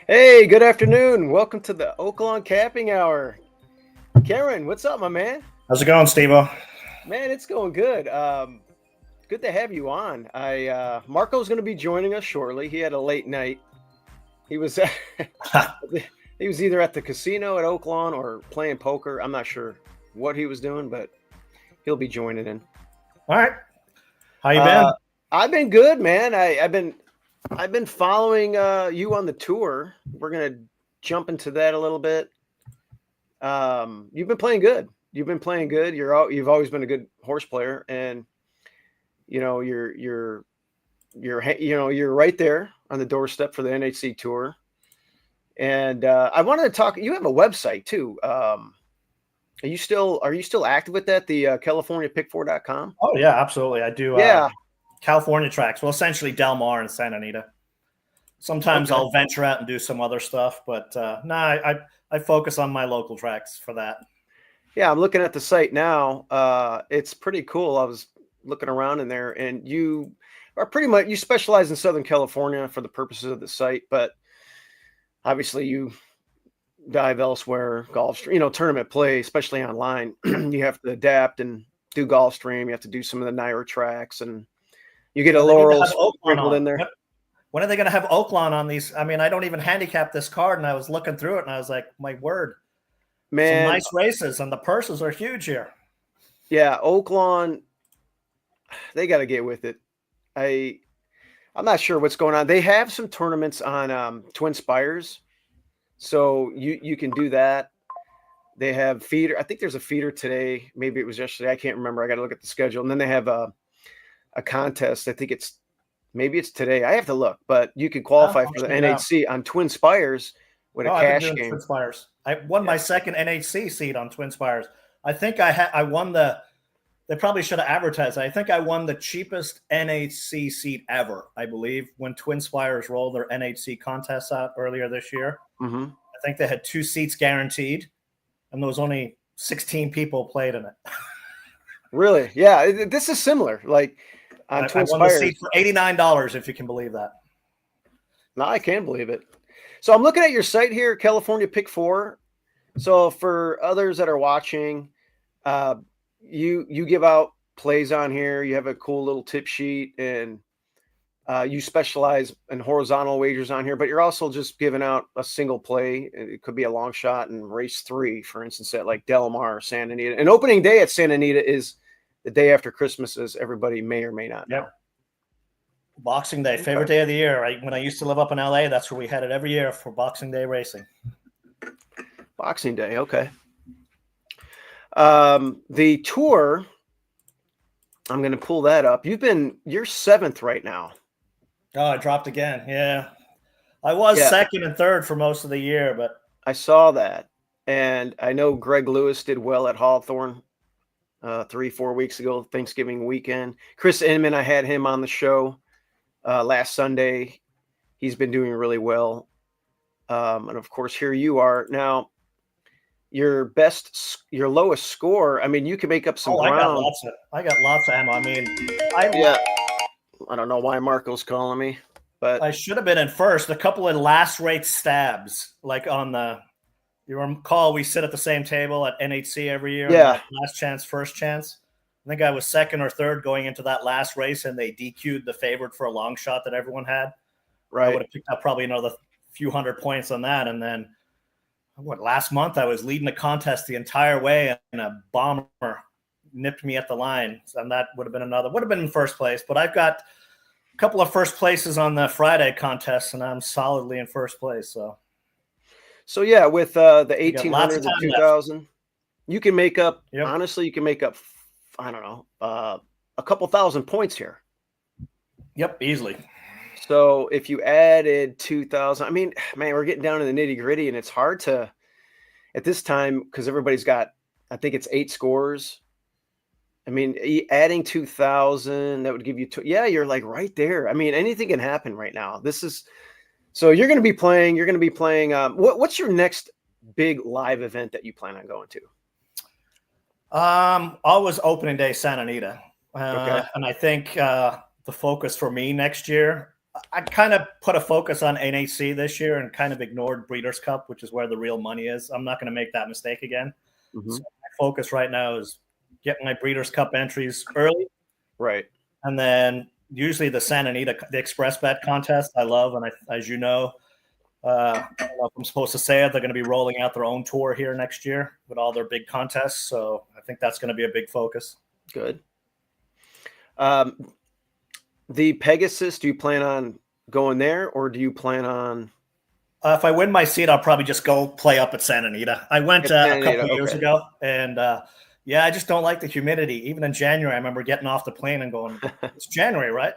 Hey, good afternoon. Welcome to the Oaklawn Capping Hour. Ciaran, what's up, my man? How's it going, Steve-O? Man, it's going good. Good to have you on. Marco's going to be joining us shortly. He had a late night. He was he was either at the casino at Oaklawn or playing poker. I'm not sure what he was doing, but he'll be joining in. All right. How you been? I've been good, man. I've been following you on the tour. We're gonna jump into that a little bit. You've been playing good. You've always been a good horse player, and you know you're right there on the doorstep for the NHC tour. And I wanted to talk. You have a website too. Are you still active with that? The CaliforniaPick4.com? Oh yeah, absolutely. I do. Yeah. California tracks. Well, essentially Del Mar and Santa Anita. Sometimes Okay. I'll venture out and do some other stuff, but I focus on my local tracks for that. Yeah, I'm looking at the site now. It's pretty cool. I was looking around in there, and you specialize in Southern California for the purposes of the site, but obviously you dive elsewhere, tournament play, especially online. You have to adapt and do Gulfstream. You have to do some of the Naira tracks, and you get a Laurel sprinkled in there. When are they going to have Oaklawn on these? I mean, I don't even handicap this card, and I was looking through it, and I was like, my word. Man, some nice races, and the purses are huge here. Yeah, Oaklawn, they got to get with it. I'm not sure what's going on. They have some tournaments on Twin Spires, so you can do that. They have feeder. I think there's a feeder today. Maybe it was yesterday. I can't remember. I got to look at the schedule. And then they have a contest. I think maybe it's today. I have to look, but you can qualify for the NHC on Twin Spires with a cash game. Twin Spires. I won my second NHC seat on Twin Spires. I think I won they probably should have advertised. I think I won the cheapest NHC seat ever, I believe, when Twin Spires rolled their NHC contests out earlier this year. Mm-hmm. I think they had 2 seats guaranteed, and there was only 16 people played in it. Really? Yeah, this is similar. Like on Twin Spires. I won the seat for $89, if you can believe that. No, I can believe it. So I'm looking at your site here, California Pick 4. So for others that are watching, you give out plays on here. You have a cool little tip sheet, and You specialize in horizontal wagers on here, but you're also just giving out a single play. It could be a long shot in race 3, for instance, at like Del Mar or Santa Anita. And opening day at Santa Anita is the day after Christmas, as everybody may or may not know. Yep. Boxing Day, favorite day of the year. Right? When I used to live up in LA, that's where we had it every year for Boxing Day racing. Boxing Day, okay. The tour, I'm going to pull that up. You're 7th right now. Oh, I dropped again. Yeah. I was second and third for most of the year, but I saw that. And I know Greg Lewis did well at Hawthorne 3-4 weeks ago, Thanksgiving weekend. Chris Inman, I had him on the show last Sunday. He's been doing really well. And of course, here you are. Now, your lowest score, I mean, you can make up some ground. I got lots of ammo. I mean, I don't know why Marco's calling me, but I should have been in first. A couple of last rate stabs, like on the, you recall we sit at the same table at NHC every year. Yeah. Like last chance, first chance. I think I was second or third going into that last race, and they DQ'd the favorite for a long shot that everyone had. Right. I would have picked up probably another few hundred points on that. And then last month I was leading the contest the entire way, and a bomber nipped me at the line, and that would have been in first place. But I've got a couple of first places on the Friday contest, and I'm solidly in first place. So yeah, with the 1800, the 2000, you can make up. Yep. Honestly, you can make up. I don't know, a couple thousand points here. Yep, easily. So if you added 2,000, I mean, man, we're getting down to the nitty gritty, and it's hard to at this time because everybody's got. I think it's 8 scores. I mean, adding 2,000, that would give you you're like right there. I mean, anything can happen right now. So you're going to be playing. What's your next big live event that you plan on going to? Always opening day Santa Anita. Okay. And I think the focus for me next year, I kind of put a focus on NHC this year and kind of ignored Breeders' Cup, which is where the real money is. I'm not going to make that mistake again. Mm-hmm. So my focus right now is getting my Breeders' Cup entries early. Right. And then usually the Santa Anita, the Express Bet contest, I love. And as you know, I don't know if I'm supposed to say it, they're going to be rolling out their own tour here next year with all their big contests. So I think that's going to be a big focus. Good. The Pegasus, do you plan on going there, or do you plan on? If I win my seat, I'll probably just go play up at Santa Anita. I went a couple years ago, and I just don't like the humidity. Even in January, I remember getting off the plane and going, "It's January, right?"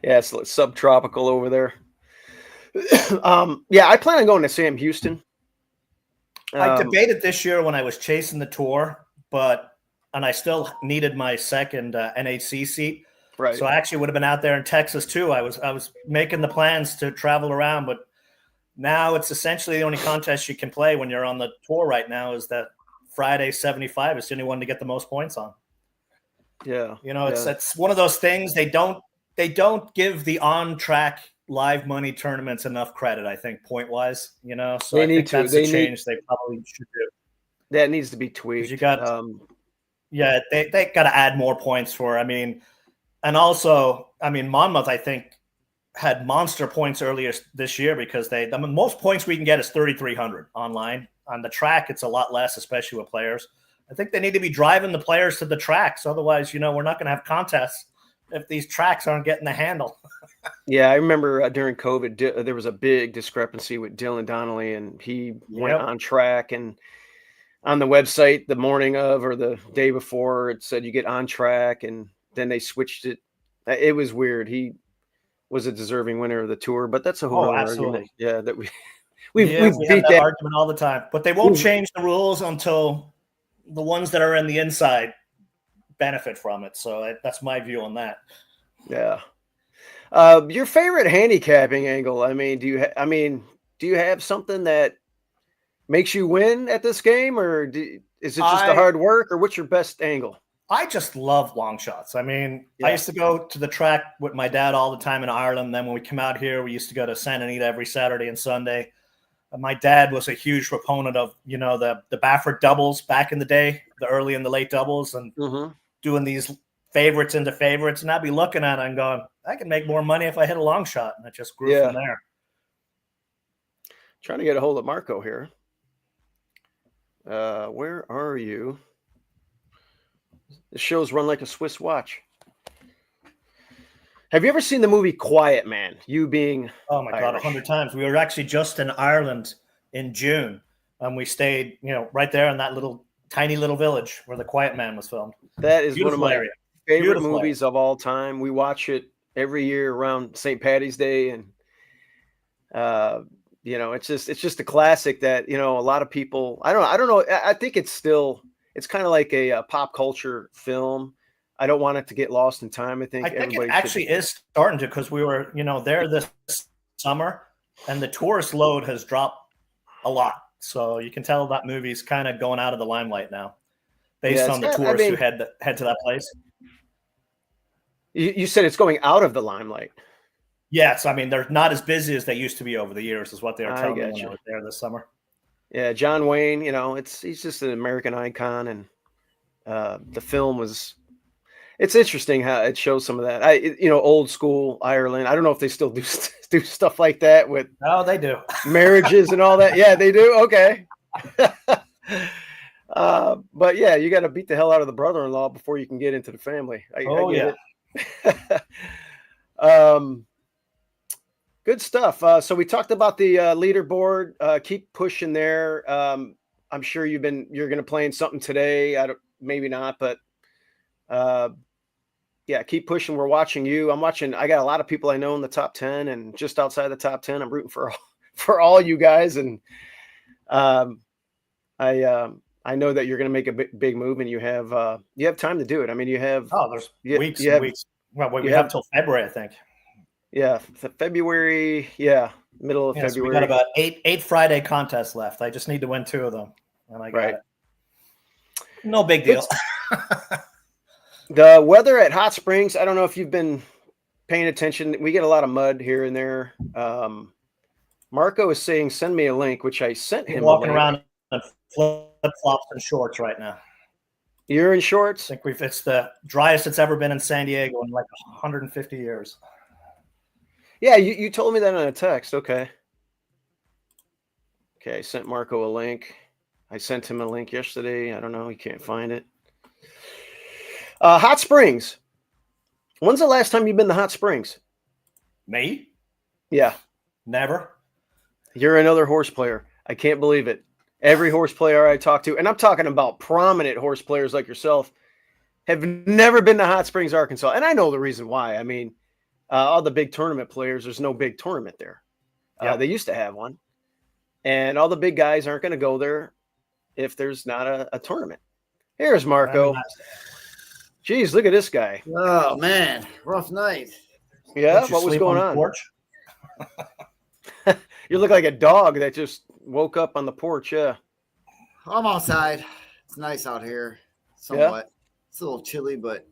Yeah, it's subtropical over there. I plan on going to Sam Houston. I debated this year when I was chasing the tour, and I still needed my second NHC seat. Right. So I actually would have been out there in Texas too. I was making the plans to travel around, but now it's essentially the only contest you can play when you're on the tour right now is that Friday 75 is the only one to get the most points on. Yeah. It's one of those things they don't give the on track live money tournaments enough credit, I think, point wise. So I think that's a change they probably should do. That needs to be tweaked. You got they got to add more points for. And also, Monmouth, I think, had monster points earlier this year because the most points we can get is 3,300 online. On the track, it's a lot less, especially with players. I think they need to be driving the players to the tracks. Otherwise, we're not going to have contests if these tracks aren't getting the handle. Yeah, I remember during COVID, there was a big discrepancy with Dylan Donnelly, and he went on track, and on the website the morning of or the day before, it said you get on track, and then they switched it. It was weird. He was a deserving winner of the tour, but that's a whole other argument. Yeah, that we have that argument all the time. But they won't change the rules until the ones that are in the inside benefit from it. So that's my view on that. Yeah. Your favorite handicapping angle? Do you have something that makes you win at this game, or is it just the hard work, or what's your best angle? I just love long shots. I used to go to the track with my dad all the time in Ireland. Then when we come out here, we used to go to Santa Anita every Saturday and Sunday. My dad was a huge proponent of, the Baffert doubles back in the day, the early and the late doubles, and doing these favorites into favorites, and I'd be looking at it and going, I can make more money if I hit a long shot, and it just grew from there. Trying to get a hold of Marco here. Where are you? The shows run like a Swiss watch. Have you ever seen the movie Quiet Man? You being oh my God, 100 times. We were actually just in Ireland in June, and we stayed, right there in that tiny little village where The Quiet Man was filmed. That is Beautiful one of my area. favorite movies of all time. We watch it every year around St. Patty's Day, and it's just a classic that a lot of people. I don't know. I think it's kind of like a pop culture film. I don't want it to get lost in time. I think it actually is starting to, because we were there this summer, and the tourist load has dropped a lot. So you can tell that movie's kind of going out of the limelight now, based on the tourists who head to that place. You said it's going out of the limelight. Yes, I mean they're not as busy as they used to be over the years, is what they were telling me when I was there this summer. Yeah, John Wayne, he's just an American icon, and the film was. It's interesting how it shows some of that. Old school Ireland. I don't know if they still do stuff like that with. Oh, they do. Marriages and all that. Yeah, they do. Okay. But yeah, you got to beat the hell out of the brother-in-law before you can get into the family. I get it. Good stuff. So we talked about the leaderboard. Keep pushing there. I'm sure you're going to play in something today. Maybe not, but keep pushing. We're watching you. I got a lot of people I know in the top 10 and just outside the top 10. I'm rooting for all you guys. And I know that you're going to make a big move, and you have time to do it. I mean, you have there's weeks and weeks. Well, we have till February, I think. Yeah, February. Yeah, middle of February. So we got about eight Friday contests left. I just need to win 2 of them, and I got it. No big deal. The weather at Hot Springs. I don't know if you've been paying attention. We get a lot of mud here and there. Marco is saying, "Send me a link," which I sent him. Walking around in flip-flops and shorts right now. You're in shorts? I think it's the driest it's ever been in San Diego in like 150 years. Yeah, you told me that on a text. Okay, I sent Marco a link. I sent him a link yesterday. I don't know. He can't find it. Hot Springs. When's the last time you've been to Hot Springs? Me? Yeah. Never. You're another horse player. I can't believe it. Every horse player I talk to, and I'm talking about prominent horse players like yourself, have never been to Hot Springs, Arkansas. And I know the reason why. I mean, all the big tournament players, there's no big tournament there. They used to have one. And all the big guys aren't going to go there if there's not a tournament. Here's Marco. Jeez, look at this guy. Oh, man. Rough night. Yeah, what was going on? You look like a dog that just woke up on the porch. Yeah. I'm outside. It's nice out here. Somewhat. It's a little chilly, but,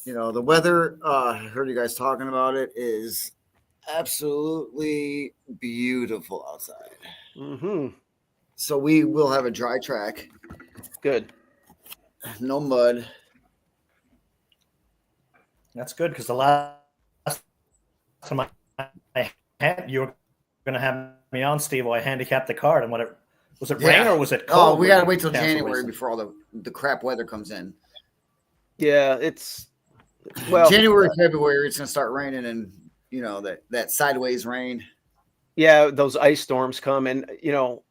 the weather, I heard you guys talking about it, is absolutely beautiful outside. Mm-hmm. So we will have a dry track. Good. No mud. That's good, because the last time you were going to have me on, Steve, I handicapped the card, and was it rain or was it cold? Oh, we got to wait till January before all the crap weather comes in. Yeah, January, February, it's going to start raining, and that sideways rain. Yeah, those ice storms come, and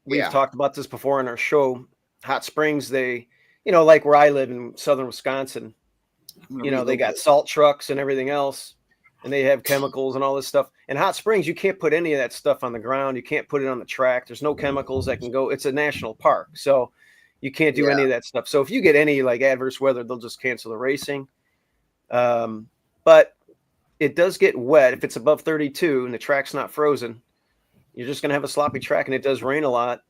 we've talked about this before in our show. Hot Springs, they, like where I live in southern Wisconsin, they got salt trucks and everything else, and they have chemicals and all this stuff. In Hot Springs, you can't put any of that stuff on the ground. You can't put it on the track. There's no chemicals that can go. It's a national park, so you can't do any of that stuff. So if you get any adverse weather, they'll just cancel the racing. But it does get wet if it's above 32 and the track's not frozen. You're just going to have a sloppy track, and it does rain a lot,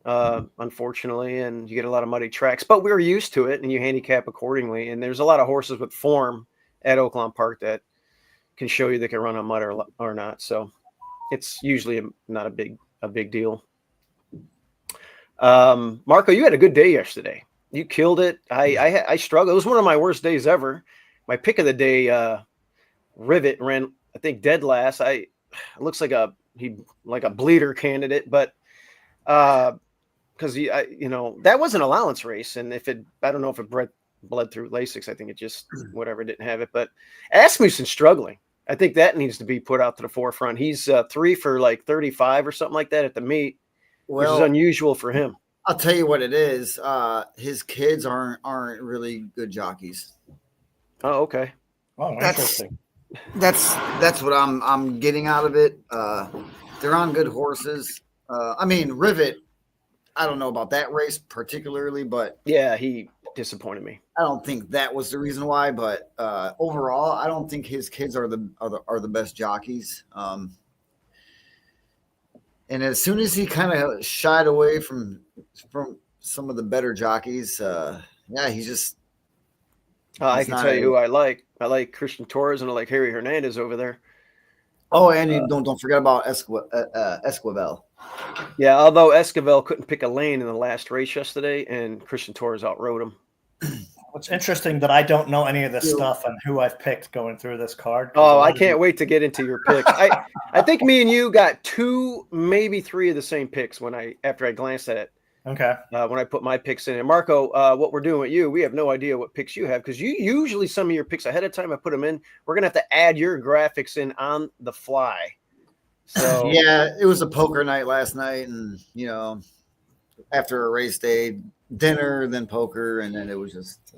unfortunately, and you get a lot of muddy tracks. But we're used to it, and you handicap accordingly. And there's a lot of horses with form at Oaklawn Park that can show you they can run on mud or not. So it's usually not a big deal. Marco, you had a good day yesterday. You killed it. I struggled. It was one of my worst days ever. My pick of the day, Rivet ran, I think, dead last. It looks like a bleeder candidate, but because that was an allowance race, and I don't know if it bled through Lasix. I think it just didn't have it. But Asmussen's struggling. I think that needs to be put out to the forefront. He's 3 for like 35 or something like that at the meet, which is unusual for him. I'll tell you what it is. His kids aren't really good jockeys. Oh, okay. Oh, interesting. That's what I'm getting out of it. They're on good horses. I mean, Rivet, I don't know about that race particularly, but yeah, he disappointed me. I don't think that was the reason why, but overall, I don't think his kids are the best jockeys. And as soon as he kind of shied away from some of the better jockeys, he's just. I can tell you who I like. I like Christian Torres and I like Harry Hernandez over there. Oh, and you don't forget about Esquivel. Yeah, although Esquivel couldn't pick a lane in the last race yesterday, and Christian Torres outrode him. What's interesting that I don't know any of this stuff and who I've picked going through this card. Oh, I can't wait to get into your picks. I think me and you got 2, maybe 3 of the same picks after I glanced at it. Okay. When I put my picks in. And Marco, what we're doing with you, we have no idea what picks you have because you usually some of your picks ahead of time, I put them in. We're going to have to add your graphics in on the fly. So yeah, it was a poker night last night. And, after a race day, dinner, then poker. And then it was just.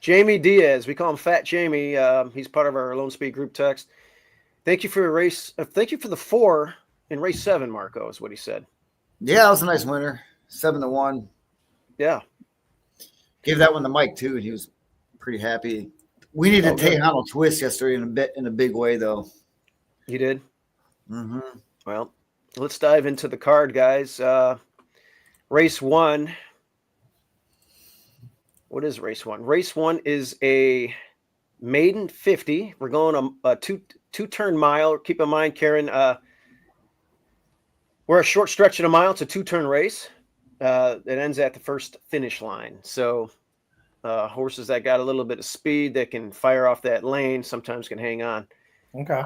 Jamie Diaz, we call him Fat Jamie. He's part of our Lone Speed group text. Thank you for your race. Thank you for the 4 in race 7, Marco, is what he said. Yeah, that was a nice winner. 7-1. Yeah. Gave that one to Mike too, and he was pretty happy. We needed Tejano twist yesterday in a big way, though. You did? Mm-hmm. Well, let's dive into the card, guys. Race 1. What is race 1? Race 1 is a maiden 50. We're going a two-turn mile. Keep in mind, Ciaran, we're a short stretch of a mile. It's a 2-turn race. It ends at the first finish line. So horses that got a little bit of speed that can fire off that lane sometimes can hang on. Okay.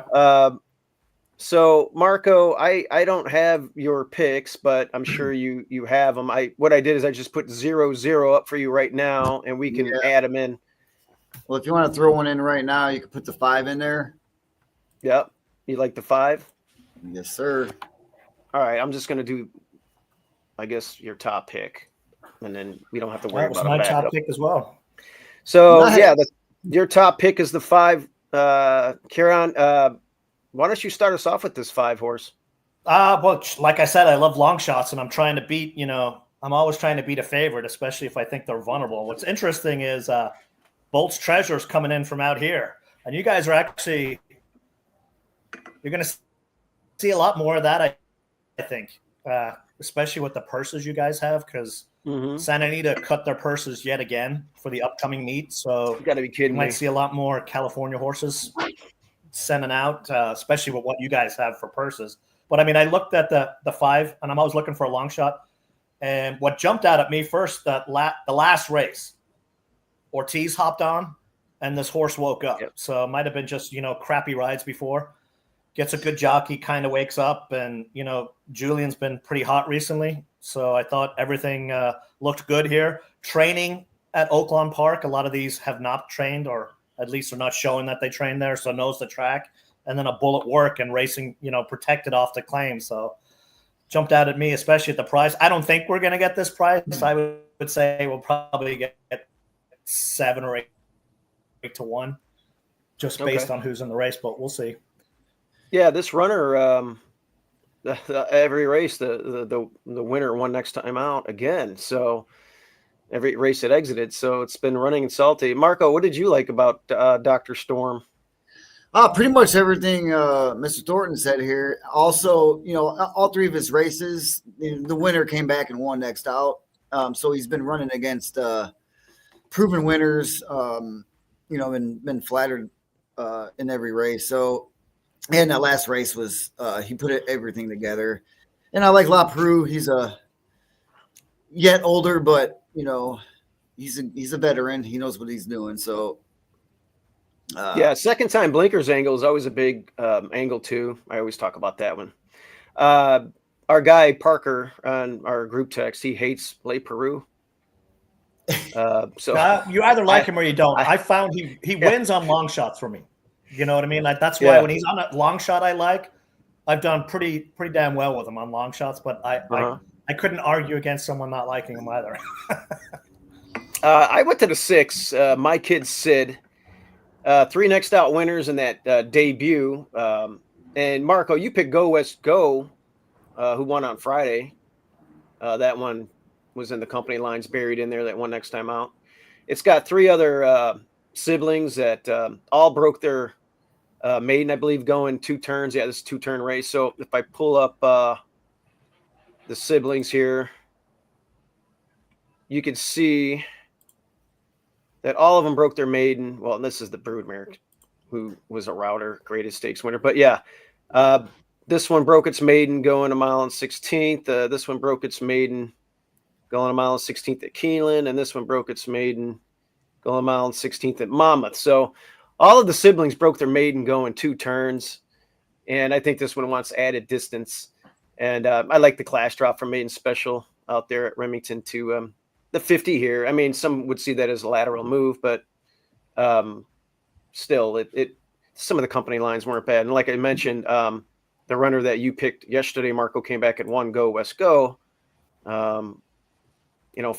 So Marco, I don't have your picks, but I'm sure you have them. What I did is I just put 0-0 up for you right now, and we can add them in. Well, if you want to throw one in right now, you can put the 5 in there. Yep. You like the 5? Yes, sir. All right. I'm just going to do, I guess, your top pick, and then we don't have to worry about my top pick as well. So your top pick is the 5. Ciaran, why don't you start us off with this 5 horse? Well, like I said, I love long shots, and I'm trying to beat. I'm always trying to beat a favorite, especially if I think they're vulnerable. What's interesting is Bolt's Treasure's coming in from out here, and you guys are you're going to see a lot more of that. I think. Especially with the purses you guys have, because Santa Anita cut their purses yet again for the upcoming meet. So you got to be kidding me. You might see a lot more California horses sending out, especially with what you guys have for purses. But I mean, I looked at the 5, and I'm always looking for a long shot. And what jumped out at me first, the last race, Ortiz hopped on, and this horse woke up. Yep. So it might have been just crappy rides before. Gets a good jockey, kind of wakes up, and Julian's been pretty hot recently, so I thought everything looked good here. Training at Oaklawn Park, a lot of these have not trained, or at least are not showing that they trained there, so knows the track. And then a bullet work and racing, protected off the claim. So jumped out at me, especially at the price. I don't think we're going to get this price. I would say we'll probably get 7 or 8 to 1, just based on who's in the race, but we'll see. Yeah, this runner, every race, the winner won next time out again. So every race it exited. So it's been running and salty. Marco, what did you like about Dr. Storm? Pretty much everything Mr. Thornton said here. Also, all 3 of his races, the winner came back and won next out. So he's been running against proven winners, and been flattered in every race. So. And that last race was he put everything together, and I like La Peru. He's a yet older, but he's a veteran. He knows what he's doing. So yeah, second time blinkers angle is always a big angle too. I always talk about that one. Our guy Parker on our group text, he hates Le Peru. So you either like him or you don't. I found he wins on long shots for me. You know what I mean? Like that's why when he's on a long shot, I've done pretty damn well with him on long shots. But I couldn't argue against someone not liking him either. I went to the 6. My kid Sid, 3 next out winners in that debut. And Marco, you picked Go West Go, who won on Friday. That one was in the company lines buried in there, that one next time out. It's got 3 other siblings that all broke their maiden, I believe, going 2 turns. Yeah, this is a 2-turn race. So if I pull up the siblings here, you can see that all of them broke their maiden. Well, this is the broodmare, who was a router, greatest stakes winner. But yeah, this one broke its maiden going a mile and 16th. This one broke its maiden going a mile and 16th at Keeneland, and this one broke its maiden going a mile and 16th at Monmouth. So all of the siblings broke their maiden going 2 turns, and I think this one wants added distance. And I like the class drop from maiden special out there at Remington to the 50 here. I mean, some would see that as a lateral move, but still, it some of the company lines weren't bad. And like I mentioned, the runner that you picked yesterday, Marco, came back at 1 Go West Go, for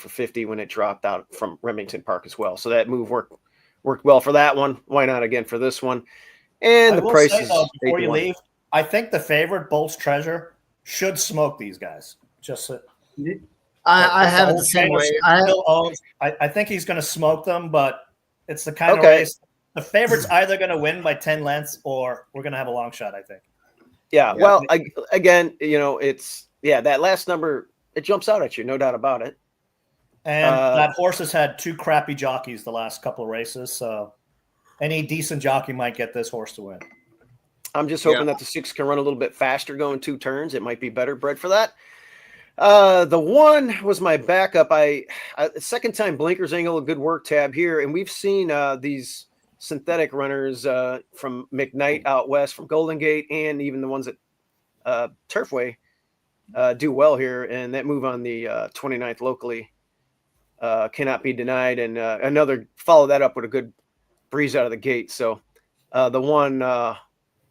50 when it dropped out from Remington Park as well. So that move worked well for that one. Why not again for this one? And the prices before you leave, I think the favorite Bolt's Treasure should smoke these guys. Just I have it the same way. I think he's going to smoke them, but it's the kind of race. The favorite's either going to win by 10 lengths or we're going to have a long shot, I think. Yeah. Well, it's that last number, it jumps out at you, no doubt about it. And that horse has had 2 crappy jockeys the last couple of races, so any decent jockey might get this horse to win. I'm just hoping that the 6 can run a little bit faster going 2 turns. It might be better bred for that. The 1 was my backup. Second time blinkers angle, a good work tab here. And we've seen these synthetic runners from McKnight out west, from Golden Gate, and even the ones at Turfway do well here. And that move on the 29th locally cannot be denied. And another follow that up with a good breeze out of the gate. So the 1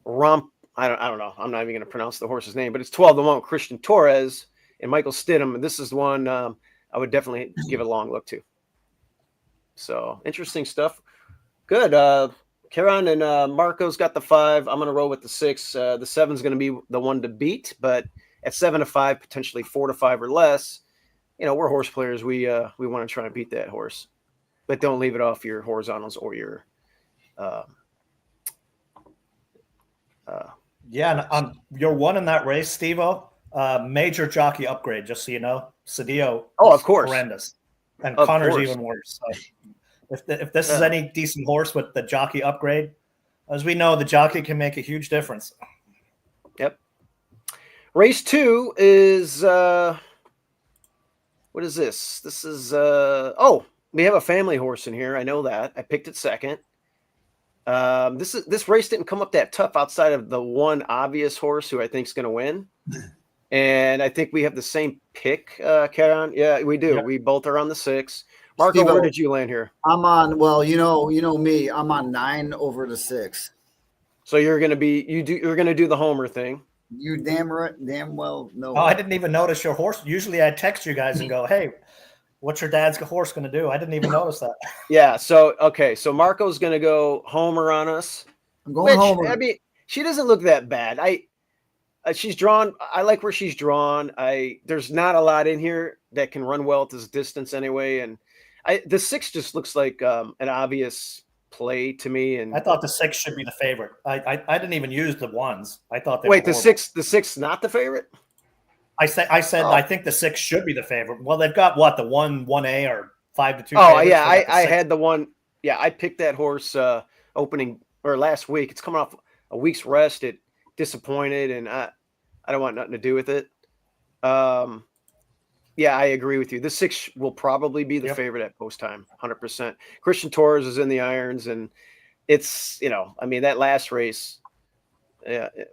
Rump, I don't know. I'm not even going to pronounce the horse's name, but it's 12-1 with Christian Torres and Michael Stidham. And this is the one I would definitely give a long look to. So interesting stuff. Good. Ciaran and Marco's got the 5. I'm going to roll with the 6. The 7's going to be the one to beat, but at 7-5, potentially 4-5 or less, we're horse players. We want to try and beat that horse, but don't leave it off your horizontals or your and you're 1 in that race, Steve-O. Major jockey upgrade, just so you know. Cedillo, of course, horrendous, and Connor's even worse. So if this is any decent horse with the jockey upgrade, as we know, the jockey can make a huge difference. Yep. Race 2 is what is this? This is we have a family horse in here. I know that. I picked it second. This race didn't come up that tough outside of the 1 obvious horse who I think is going to win. And I think we have the same pick, Ciaran. Yeah, we do. Yep. We both are on the 6. Marco, Steve-O, where did you land here? I'm on. Well, you know me. I'm on 9 over the 6. So you're going to do the homer thing. You damn well know. Oh, I didn't even notice your horse. Usually I text you guys and go, "Hey, what's your dad's horse going to do?" I didn't even notice that. Yeah. So so Marco's going to go homer on us. I'm going homer. I mean, she doesn't look that bad. She's drawn. I like where she's drawn. There's not a lot in here that can run well at this distance anyway. And the 6 just looks like an obvious play to me. And I thought the 6 should be the favorite. I didn't even use the 1s. I thought they wait, the 6 not the favorite? I said I think the 6 should be the favorite. Well, they've got what, the 1A or 5-2. Oh yeah, I had the 1. Yeah, I picked that horse opening or last week. It's coming off a week's rest. It disappointed, and I don't want nothing to do with it. Yeah, I agree with you. The 6 will probably be the favorite at post time, 100%. Christian Torres is in the irons, and it's, I mean, that last race,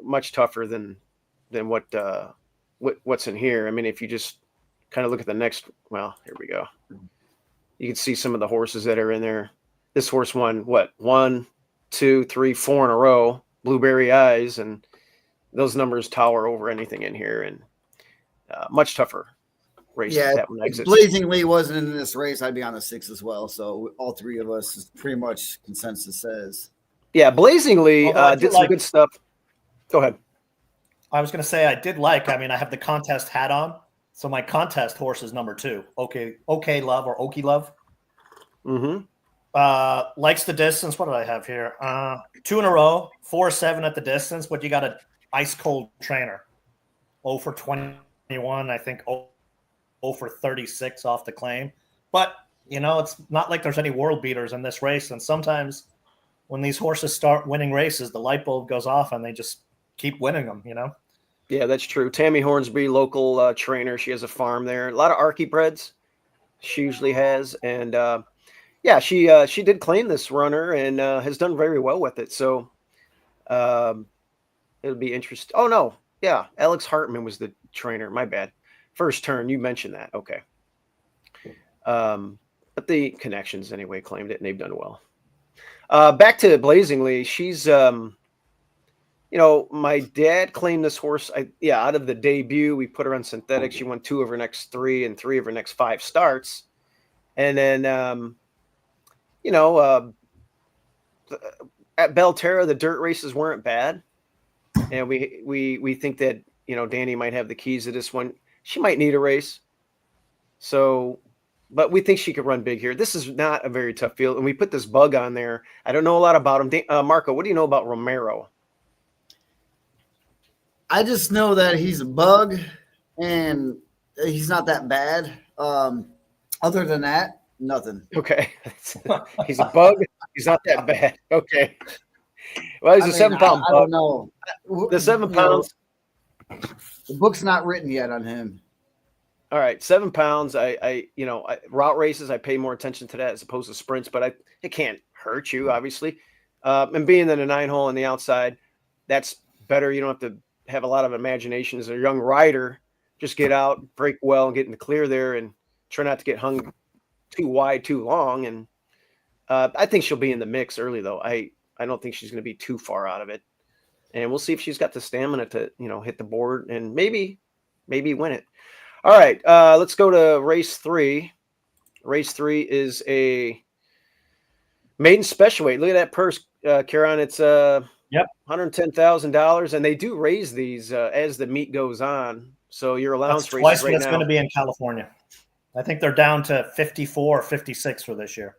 much tougher than what's in here. I mean, if you just kind of look at the next, well, here we go. You can see some of the horses that are in there. This horse won what? 1, 2, 3, 4 in a row. Blueberry Eyes, and those numbers tower over anything in here, and much tougher race. Yeah, that one exits. Blazingly wasn't in this race, I'd be on the 6 as well. So all 3 of us is pretty much consensus says. Yeah, Blazingly did some good stuff. Go ahead. I was going to say I have the contest hat on, so my contest horse is number 2. Okay, Love or Okie Love. Mm-hmm. Likes the distance. What did I have here? 2 in a row, 4-7 at the distance. But you got an ice cold trainer. 0 for 21, I think. 0 for 36 off the claim. But it's not like there's any world beaters in this race. And sometimes when these horses start winning races, the light bulb goes off and they just keep winning them. Yeah, that's true. Tammy Hornsby, local trainer. She has a farm there. A lot of Archie breds. She usually has, and yeah, she did claim this runner and has done very well with it. So it'll be interesting. Oh no, yeah, Alex Hartman was the trainer. My bad. First turn, you mentioned that. Okay. But the connections anyway claimed it, and they've done well. Back to Blazingly, she's my dad claimed this horse. Out of the debut, we put her on synthetic. She won 2 of her next 3 and 3 of her next 5 starts. And then, at Belterra, the dirt races weren't bad. And we think that, Danny might have the keys to this one. She might need a race. So, but we think she could run big here. This is not a very tough field. And we put this bug on there. I don't know a lot about him. Marco, what do you know about Romero? I just know that he's a bug and he's not that bad. Other than that, nothing. Okay. He's a bug. He's not that bad. Okay. Well, he's a 7-pound bug. I don't know. The 7 pounds. The book's not written yet on him. All right. 7 pounds. Route races, I pay more attention to that as opposed to sprints, but it can't hurt you, obviously. And being in a 9-hole on the outside, that's better. You don't have to have a lot of imagination as a young rider. Just get out, break well, and get in the clear there, and try not to get hung too wide, too long. And I think she'll be in the mix early, though. I don't think she's going to be too far out of it. And we'll see if she's got the stamina to, hit the board and maybe win it. All right, let's go to race 3. Race 3 is a maiden special weight. Look at that purse, Ciaran. It's $110,000, and they do raise these as the meet goes on. So your allowance race twice right what it's now. going to be in California. I think they're down to 54 or 56 for this year.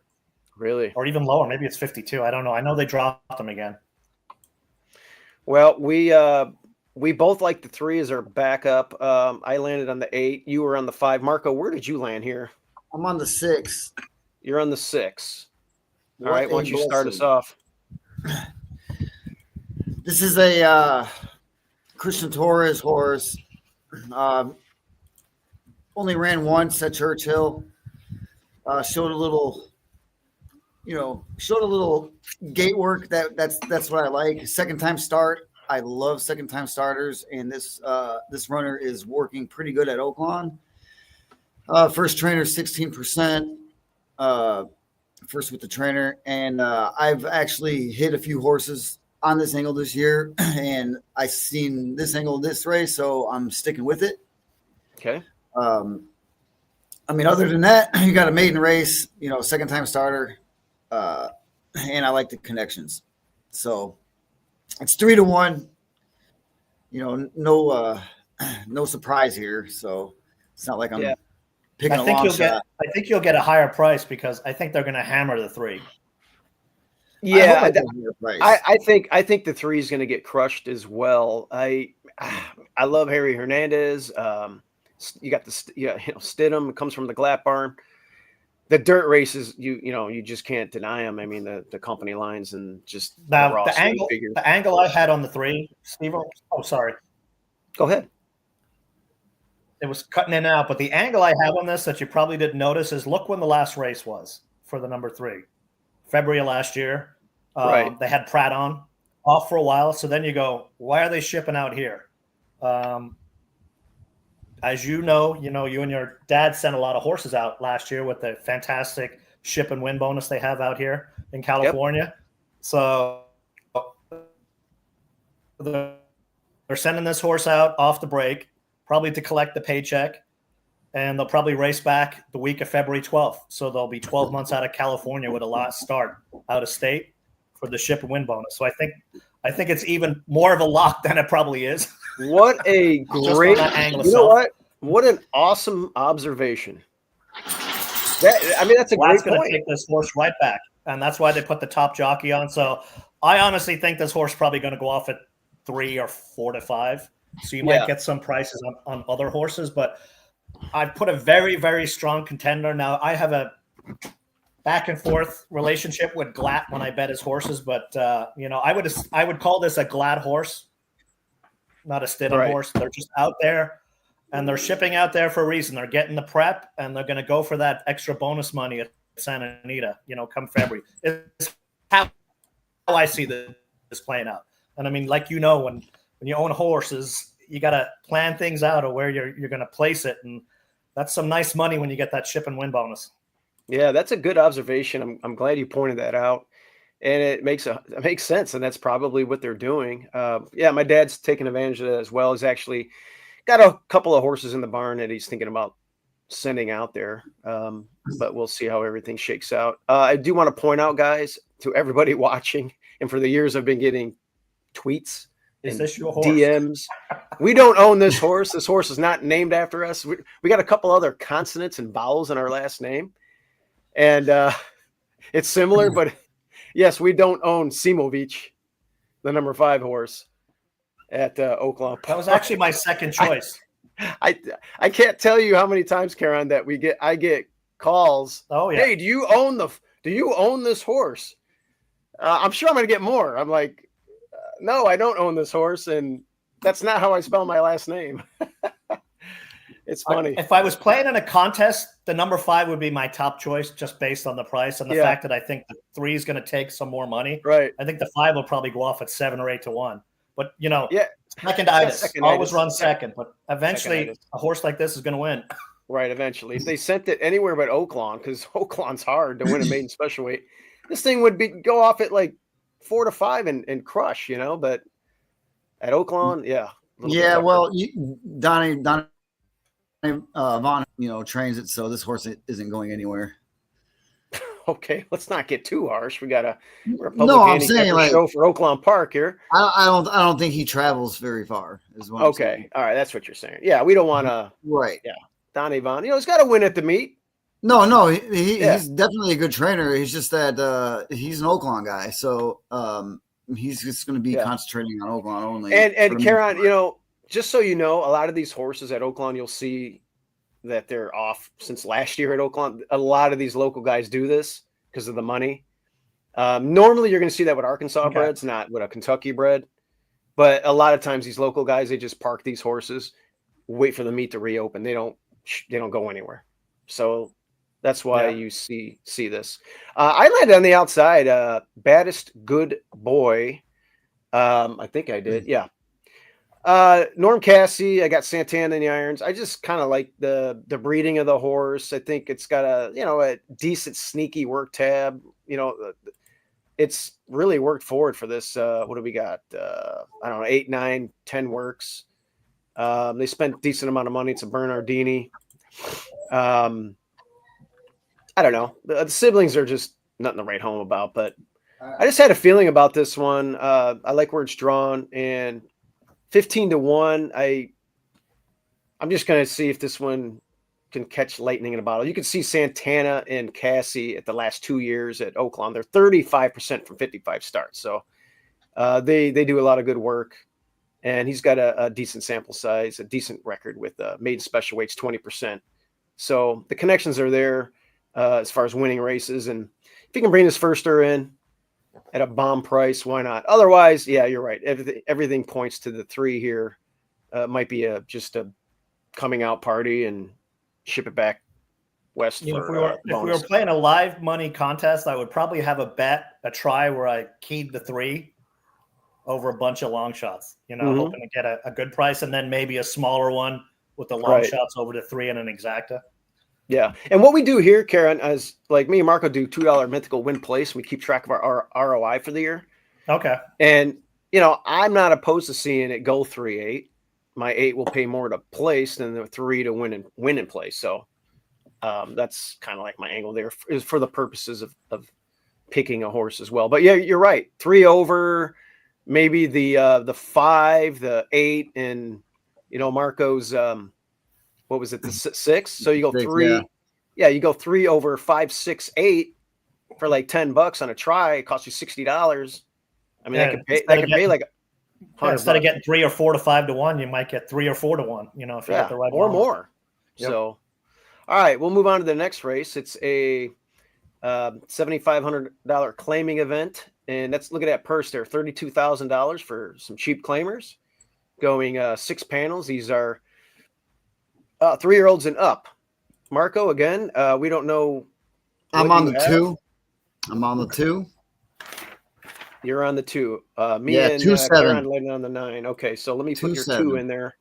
Really? Or even lower. Maybe it's 52. I don't know. I know they dropped them again. Well, we both like the 3 as our backup. I landed on the 8. You were on the 5. Marco, where did you land here? I'm on the 6. You're on the 6. All right, why don't you start us off? This is a Christian Torres horse. Only ran once at Churchill. Showed a little gate work. That's what I like. Second time start. I love second time starters, and this runner is working pretty good at Oaklawn. First trainer 16%. First with the trainer, and I've actually hit a few horses on this angle this year, and I seen this angle this race, so I'm sticking with it. Okay. Other than that, you got a maiden race, second time starter, and I like the connections. So it's 3-1. No surprise here. So it's not like I'm picking a long shot. I think you'll get a higher price because I think they're going to hammer the 3. Yeah, I think the 3 is going to get crushed as well. I love Harry Hernandez. You got Stidham comes from the Glatt barn. The dirt races, you just can't deny them. I mean, the company lines and just now the angle I had on the 3, Steve. Oh, sorry. Go ahead. It was cutting in and out. But the angle I have on this that you probably didn't notice is look when the last race was for the number 3. February of last year. Right. They had Pratt on off for a while. So then you go, why are they shipping out here? As you know, you and your dad sent a lot of horses out last year with the fantastic ship and win bonus they have out here in California. Yep. So they're sending this horse out off the break, probably to collect the paycheck, and they'll probably race back the week of February 12th. So they'll be 12 months out of California with a last start out of state for the ship and win bonus. So I think it's even more of a lock than it probably is. What a great angle. You know what? What an awesome observation. That's a great point. Going to take this horse right back, and that's why they put the top jockey on. So I honestly think this horse is probably going to go off at 3 or 4 to 5. So you might get some prices on other horses, but I've put a very, very strong contender. Now I have a back and forth relationship with Glatt when I bet his horses, but I would call this a Glatt horse, not a Stidham horse. They're just out there, and they're shipping out there for a reason. They're getting the prep, and they're going to go for that extra bonus money at Santa Anita, come February. It's how I see this playing out. And I mean, like, when you own horses, you got to plan things out of where you're going to place it. And that's some nice money when you get that ship and win bonus. Yeah, that's a good observation. I'm glad you pointed that out. And it makes sense. And that's probably what they're doing. My dad's taking advantage of that as well. He's actually got a couple of horses in the barn that he's thinking about sending out there. But we'll see how everything shakes out. I do want to point out, guys, to everybody watching, and for the years I've been getting tweets and this your horse? DMs. We don't own this horse. This horse is not named after us. We got a couple other consonants and vowels in our last name. And it's similar, but yes, we don't own Simovic, the number 5 horse at Oaklawn. That was actually my second choice. I can't tell you how many times, Ciaran, that I get calls. Oh yeah. Hey, do you own this horse? I'm sure I'm going to get more. I'm like, no, I don't own this horse, and that's not how I spell my last name. It's funny. If I was playing in a contest, the number 5 would be my top choice, just based on the price and the fact that I think the 3 is going to take some more money. Right. I think the 5 will probably go off at 7 or 8 to 1. But seconditis. Always run second. But eventually, a horse like this is going to win. Right. Eventually, if they sent it anywhere but Oaklawn, because Oaklawn's hard to win a maiden special weight, this thing would go off at like 4 to 5 and crush. But at Oaklawn, well, Donnie Vaughn, trains it, so this horse isn't going anywhere. Okay, let's not get too harsh. We got I'm saying show for Oaklawn Park here. I don't think he travels very far. Is what I'm saying. All right, that's what you're saying. Yeah, we don't want to. Right. Yeah, Donnie Vaughn. He's got to win at the meet. No, he's definitely a good trainer. He's just that he's an Oaklawn guy, so he's just going to be concentrating on Oaklawn only. And Ciaran, just so you know, a lot of these horses at Oaklawn, you'll see that they're off since last year at Oaklawn. A lot of these local guys do this because of the money. Normally, you're going to see that with Arkansas breds, not with a Kentucky bred. But a lot of times, these local guys, they just park these horses, wait for the meet to reopen. They don't go anywhere. So that's why you see this. I landed on the outside. Baddest Good Boy. I think I did. Yeah. Norm Cassie, I got Santana in the irons. I just kind of like the breeding of the horse. I think it's got a decent sneaky work tab. It's really worked forward for this. What do we got? I don't know, 8, 9, 10 works. They spent a decent amount of money. It's a Bernardini. I don't know. The siblings are just nothing to write home about, but I just had a feeling about this one. I like where it's drawn, and 15 to 1. I'm just going to see if this one can catch lightning in a bottle. You can see Santana and Cassie at the last 2 years at Oaklawn. They're 35% from 55 starts. So they do a lot of good work, and he's got a decent sample size, a decent record with maiden special weights, 20%. So the connections are there as far as winning races. And if he can bring his firster in at a bomb price, why not? Otherwise, yeah, you're right. Everything points to the 3 here. Might be just a coming out party and ship it back west You know, for if we were bonus. playing a live money contest, I would probably have a try where I keyed the 3 over a bunch of long shots, hoping to get a good price, and then maybe a smaller one with the long shots over to 3 and an exacta. Yeah. And what we do here, Ciaran, is like me and Marco do $2 mythical win place. We keep track of our ROI for the year. Okay. And, I'm not opposed to seeing it go 3-8. My 8 will pay more to place than the 3 to win in place. So that's kind of like my angle there is for the purposes of picking a horse as well. But yeah, you're right. 3 over, maybe the 5, the 8, and Marco's what was it, the 6? So you go 3. Yeah, you go 3 over 5, 6, 8 for like $10 on a try. It costs you $60. I mean, that could pay like $100. Instead of getting 3 or 4 to 5 to 1, you might get 3 or 4 to 1. If you get the right or one. more. Yep. So, all right, we'll move on to the next race. It's a $7,500 claiming event, and let's look at that purse there, $32,000 for some cheap claimers. Going 6 panels. These are 3-year-olds and up. Marco, again, we don't know. I'm on the 2. I'm on the 2. You're on the 2. Me and 2-7. Ciaran landed on the 9. Okay, so let me put your 2 in there.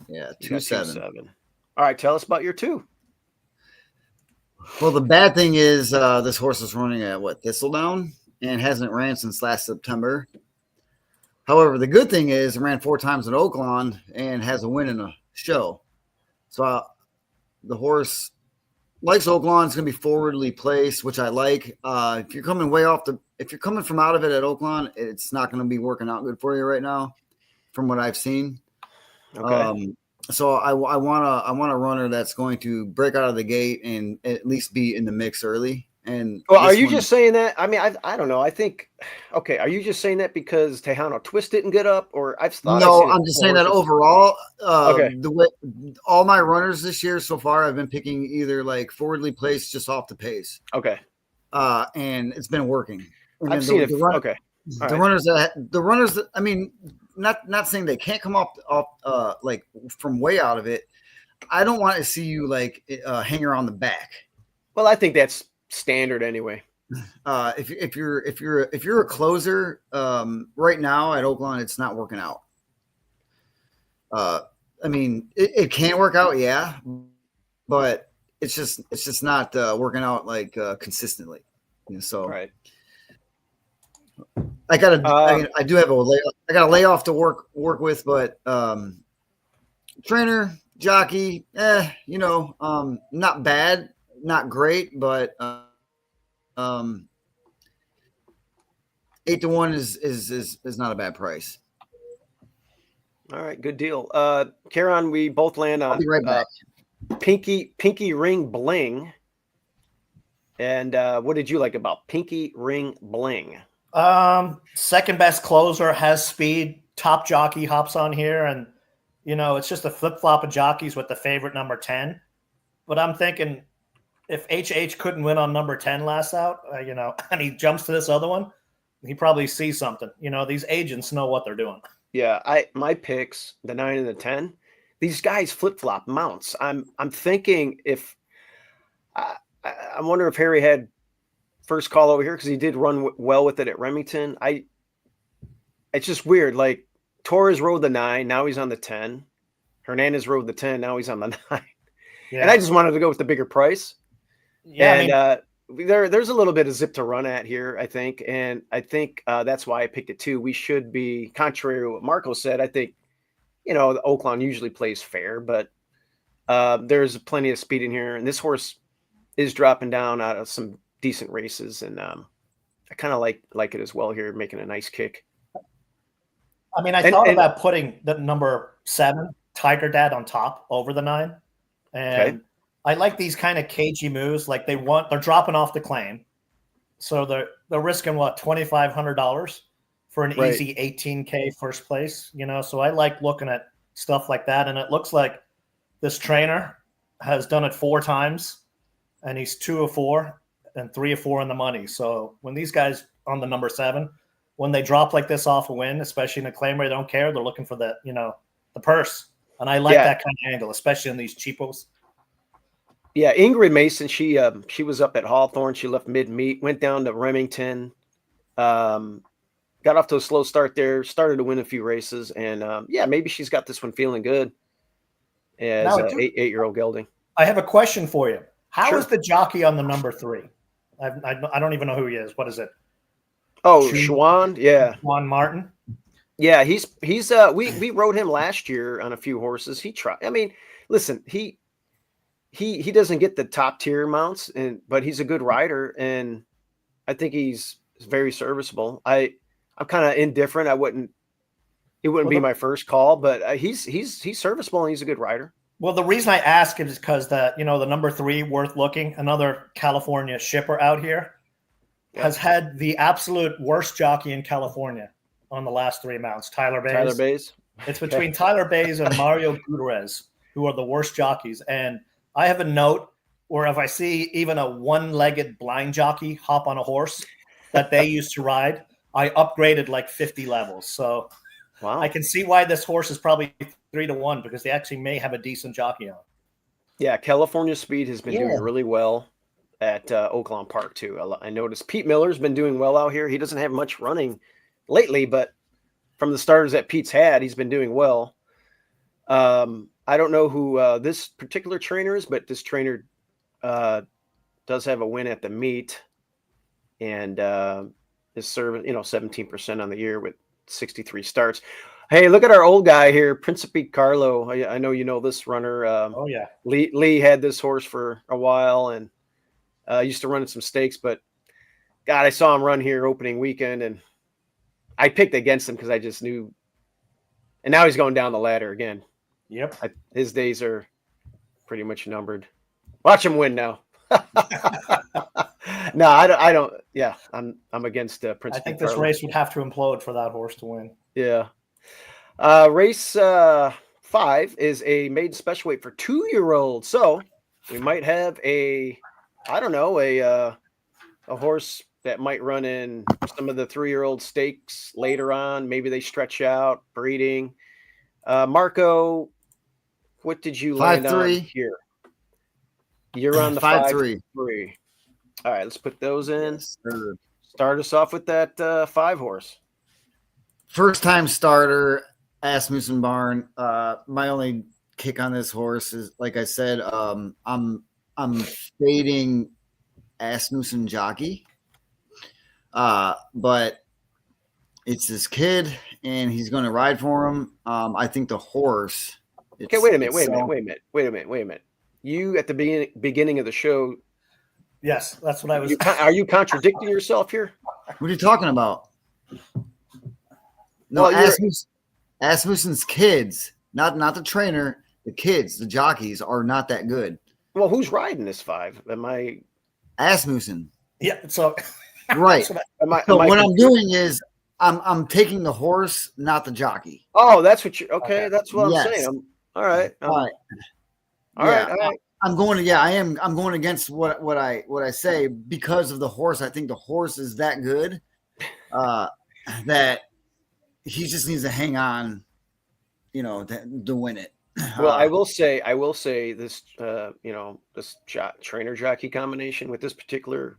Yeah, 2-7. All right, tell us about your 2. Well, the bad thing is this horse is running at Thistledown and hasn't ran since last September. However, the good thing is it ran 4 times at Oaklawn and has a win in a show. So the horse likes Oaklawn. It's going to be forwardly placed, which I like. If you're coming if you're coming from out of it at Oaklawn, it's not going to be working out good for you right now, from what I've seen. Okay. So I want a runner that's going to break out of the gate and at least be in the mix early. And well, are you just saying that? I mean, I don't know. I think, okay, are you just saying that because Tejano Twist didn't get up, or I've thought? No, I'm just saying that overall. Okay. The way all my runners this year so far, I've been picking either like forwardly placed, just off the pace. Okay. And it's been working. And I've seen it. Okay. The runners that I mean, not saying they can't come off like from way out of it. I don't want to see you like hang around the back. Well, I think that's standard anyway. If you're a closer right now at Oaklawn, it's not working out. I mean, it can work out, yeah, but it's just not working out like consistently. So right. I gotta I do have I got a layoff to work with, but trainer, jockey, not bad, not great, but 8 to 1 is not a bad price. All right, good deal. Ciaran, we both land on I'll be right back. Pinky Ring Bling. And what did you like about Pinky Ring Bling? Second best closer, has speed, top jockey hops on here, and it's just a flip-flop of jockeys with the favorite number 10. But I'm thinking if HH couldn't win on number 10 last out, and he jumps to this other one, he probably sees something. These agents know what they're doing. Yeah, my picks, the 9 and the 10, these guys flip-flop mounts. I'm thinking if I wonder if Harry had first call over here because he did run well with it at Remington. It's just weird. Like Torres rode the 9, now he's on the 10. Hernandez rode the 10, now he's on the 9. Yeah. And I just wanted to go with the bigger price. Yeah, and there's a little bit of zip to run at here, I think. And I think that's why I picked it too. We should be, contrary to what Marco said, I think, the Oaklawn usually plays fair, but there's plenty of speed in here. And this horse is dropping down out of some decent races. And I kind of like it as well here, making a nice kick. I mean, I thought about putting the number 7, Tiger Dad, on top over the 9. And okay. I like these kind of cagey moves. Like they're dropping off the claim. So they're risking $2,500 for an easy 18K first place, So I like looking at stuff like that. And it looks like this trainer has done it 4 times and he's 2 of 4 and 3 of 4 in the money. So when these guys on the number 7, when they drop like this off a win, especially in a claimer, they don't care. They're looking for the purse. And I like that kind of angle, especially in these cheapos. Yeah, Ingrid Mason, she was up at Hawthorne. She left mid-meet, went down to Remington, got off to a slow start there, started to win a few races, and maybe she's got this one feeling good as Now, an eight-year-old gelding. I have a question for you. How is Sure. the jockey on the number 3? I don't even know who he is. What is it? Oh, Ciaran, yeah. Juan Martin. Yeah, he's we rode him last year on a few horses. He tried. I mean, listen, he doesn't get the top tier mounts, but he's a good rider, and I think he's very serviceable. I'm kind of indifferent. He wouldn't be my first call, but he's serviceable and he's a good rider. Well, the reason I ask is because the number 3, Worth Looking, another California shipper out here, has had the absolute worst jockey in California on the last 3 mounts. Tyler Bays. It's between Tyler Bays and Mario Gutierrez, who are the worst jockeys. And I have a note where if I see even a one-legged blind jockey hop on a horse that they used to ride, I upgraded like 50 levels. So wow. I can see why this horse is probably 3-1 because they actually may have a decent jockey on. Yeah, California Speed has been doing really well at Oaklawn Park too. I noticed Pete Miller's been doing well out here. He doesn't have much running lately, but from the starters that Pete's had, he's been doing well. I don't know who this particular trainer is, but this trainer does have a win at the meet, and is serving 17% on the year with 63 starts. Hey, look at our old guy here, Principe Carlo. I know you know this runner. Oh yeah, Lee had this horse for a while and used to run in some stakes, but God, I saw him run here opening weekend, and I picked against him because I just knew. And now he's going down the ladder again. Yep, his days are pretty much numbered. Watch him win now. No, I don't. Yeah, I'm against Principe. I think this race would have to implode for that horse to win. Yeah. Race 5 is a maiden special weight for 2-year-olds. So we might have a horse that might run in some of the 3-year-old stakes later on. Maybe they stretch out breeding. Marco, what did you land on here? You're on the 5-3. All right, let's put those in. Yes, start us off with that 5 horse. First time starter, Asmussen Barn. My only kick on this horse is, like I said, I'm fading Asmussen jockey. But it's this kid, and he's going to ride for him. I think the horse. Okay, wait a minute. You at the beginning of the show. Yes, that's what I was. Are you contradicting yourself here? What are you talking about? No, well, Asmussen's kids, not the trainer. The kids, the jockeys, are not that good. Well, who's riding this 5? Am I Asmussen? Yeah. So right. So what I'm doing is I'm taking the horse, not the jockey. Oh, that's what you. Okay, that's what I'm saying. All right. All right. I'm going to. I'm going against what I say because of the horse. I think the horse is that good that he just needs to hang on, to win it. Well, I will say this, this trainer jockey combination with this particular,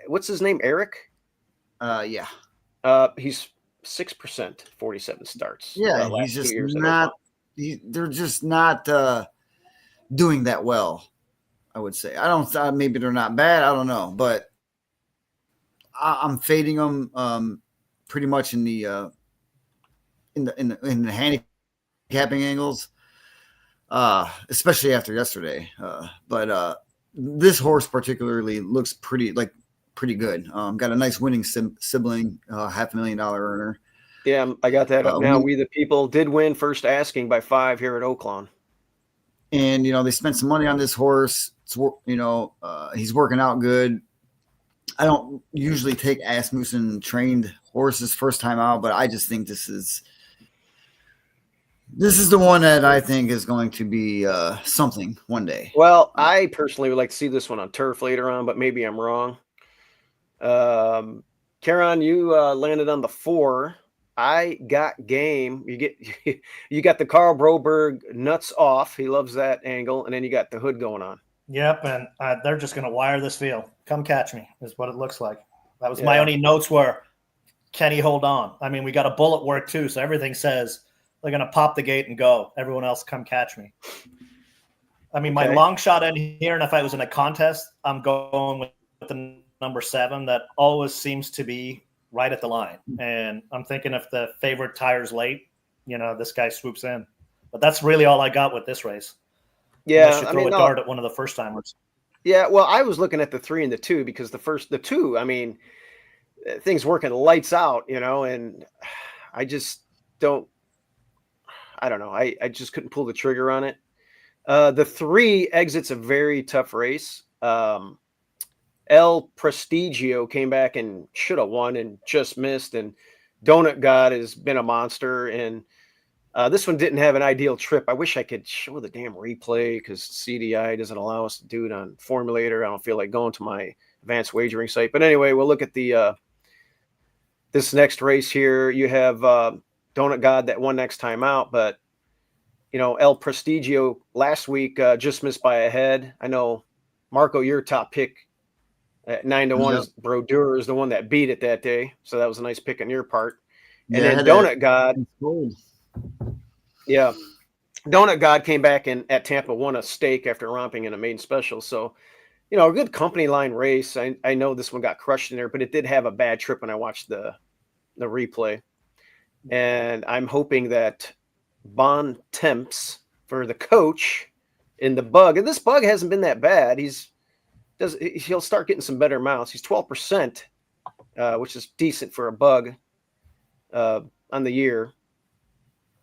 what's his name? Eric? Yeah. He's 6%, 47 starts. Yeah, he's just not. They're just not doing that well. I would say. I don't. Maybe they're not bad. I don't know, but I'm fading them pretty much in the handicapping angles, especially after yesterday. But this horse particularly looks pretty good. Got a nice winning sibling, $500,000 earner. Yeah, I got that up now. We the People did win first asking by 5 here at Oaklawn. And they spent some money on this horse. It's he's working out good. I don't usually take Asmussen trained horses first time out, but I just think this is the one that I think is going to be something one day. Well, I personally would like to see this one on turf later on, but maybe I'm wrong. Ciaran, you landed on the 4. I got game. You got the Carl Broberg nuts off. He loves that angle, and then you got the hood going on. Yep, and they're just going to wire this field. Come catch me is what it looks like. That was my only notes were, can he hold on? I mean, we got a bullet work too, so everything says they're going to pop the gate and go. Everyone else come catch me. I mean, my long shot in here, and if I was in a contest, I'm going with the number 7 that always seems to be right at the line. And I'm thinking if the favorite tires late, this guy swoops in. But that's really all I got with this race. Yeah, I throw a dart at one of the first timers. Yeah, well, I was looking at the 3 and the 2 because the 2, I mean, things working lights out, and I just don't. I don't know. I just couldn't pull the trigger on it. The 3 exits a very tough race. El Prestigio came back and should have won and just missed. And Donut God has been a monster. And this one didn't have an ideal trip. I wish I could show the damn replay because CDI doesn't allow us to do it on Formulator. I don't feel like going to my advanced wagering site. But anyway, we'll look at the this next race here. You have Donut God that won next time out, but El Prestigio last week just missed by a head. I know, Marco, your top pick at 9-1 is Brodeur is the one that beat it that day, so that was a nice pick on your part. And then Donut God, Donut God came back and at Tampa won a stake after romping in a maiden special. So, a good company line race. I know this one got crushed in there, but it did have a bad trip when I watched the replay. And I'm hoping that Bon Temps for the coach in the bug, and this bug hasn't been that bad. He'll start getting some better mounts. He's 12%, which is decent for a bug on the year.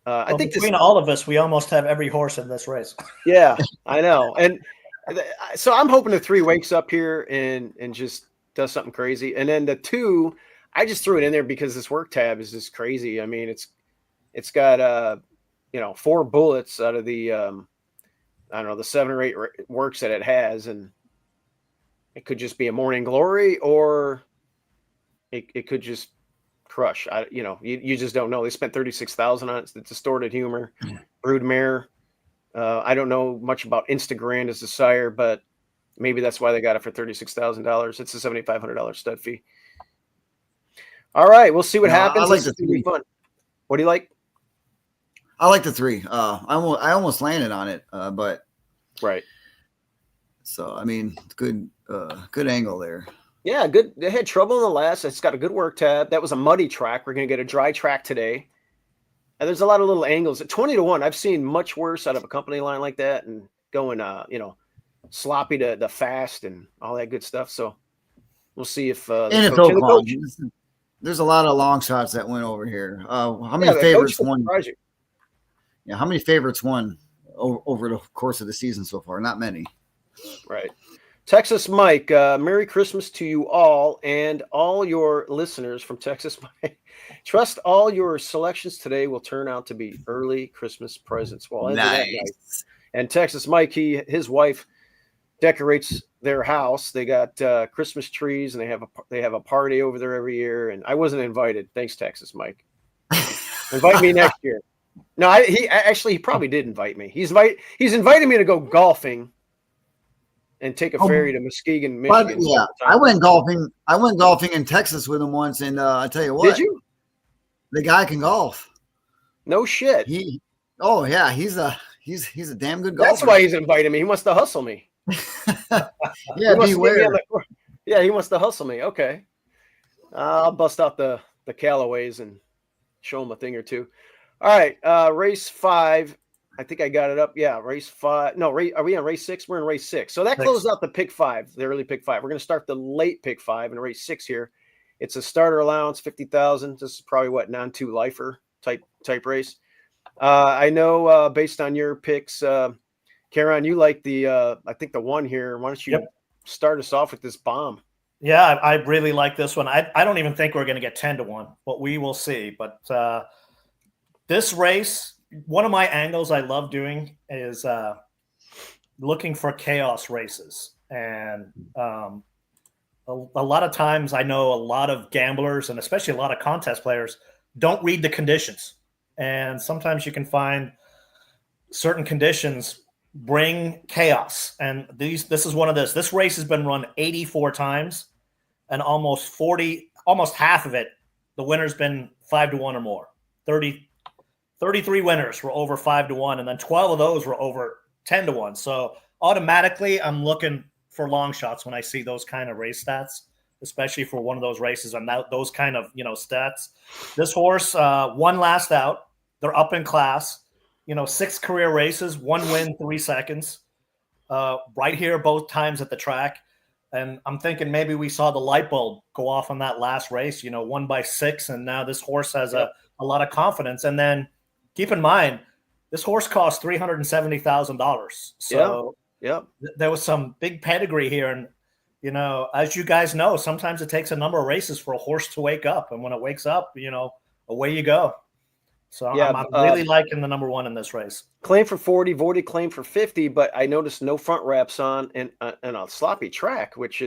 I think between all of us, we almost have every horse in this race. Yeah, I know, and so I'm hoping the 3 wakes up here and just does something crazy, and then the 2, I just threw it in there because this work tab is just crazy. I mean, it's got 4 bullets out of the I don't know, the 7 or 8 works that it has, and it could just be a morning glory, or it could just crush. You just don't know. They spent $36,000 on it. It's the distorted humor, broodmare. I don't know much about Instagram as a sire, but maybe that's why they got it for $36,000. It's a $7,500 stud fee. All right, we'll see what happens. I like the 3. Fun. What do you like? I like the 3. I almost landed on it, but right. So I mean, good angle there. Yeah, good. They had trouble in the last. It's got a good work tab. That was a muddy track. We're gonna get a dry track today. And there's a lot of little angles. At 20-1, I've seen much worse out of a company line like that, and going sloppy to the fast and all that good stuff. So we'll see if and it's Oaklawn. There's a lot of long shots that went over here. How many favorites won? Yeah, how many favorites won over the course of the season so far? Not many. Right. Texas Mike, Merry Christmas to you all and all your listeners from Texas Mike. Trust all your selections today will turn out to be early Christmas presents. Well, nice. And Texas Mike, his wife decorates their house. They got Christmas trees, and they have a party over there every year. And I wasn't invited. Thanks, Texas Mike. Invite me next year. No, he probably did invite me. He's invited me to go golfing and take a ferry to Muskegon, Michigan. But, yeah, I went golfing in Texas with him once, and I tell you what. Did you? The guy can golf. No shit. He's a damn good golfer. That's why he's invited me. He wants to hustle me. Yeah, beware. Yeah, he wants to hustle me. Okay. I'll bust out the Callaways and show him a thing or two. All right. Race 5. I think I got it up. Yeah, race 5. No, are we on race 6? We're in race 6. So that closed out the pick 5, the early pick 5. We're going to start the late pick 5 in race 6 here. It's a starter allowance, 50,000. This is probably non-2 lifer type race. I know based on your picks, Ciaran, you like I think the 1 here. Why don't you start us off with this bomb? Yeah, I really like this one. I don't even think we're going to get 10-1, but we will see. But this race, one of my angles I love doing is looking for chaos races. And a lot of times I know a lot of gamblers and especially a lot of contest players don't read the conditions. And sometimes you can find certain conditions bring chaos. And this is one of this. This race has been run 84 times, and almost half of it, the winner's been 5-1 or more. 33 winners were over 5-1, and then 12 of those were over 10-1. So automatically, I'm looking for long shots when I see those kind of race stats, especially for one of those races and those kind of stats. This horse won last out. They're up in class. 6 career races, 1 win, 3 seconds. Right here, both times at the track. And I'm thinking maybe we saw the light bulb go off on that last race, won by 6. And now this horse has a lot of confidence. And then keep in mind, this horse cost $370,000. So there was some big pedigree here. And, as you guys know, sometimes it takes a number of races for a horse to wake up. And when it wakes up, away you go. So I'm really liking the number 1 in this race. Claim for 40, Voided claim for 50, but I noticed no front wraps on and a sloppy track, which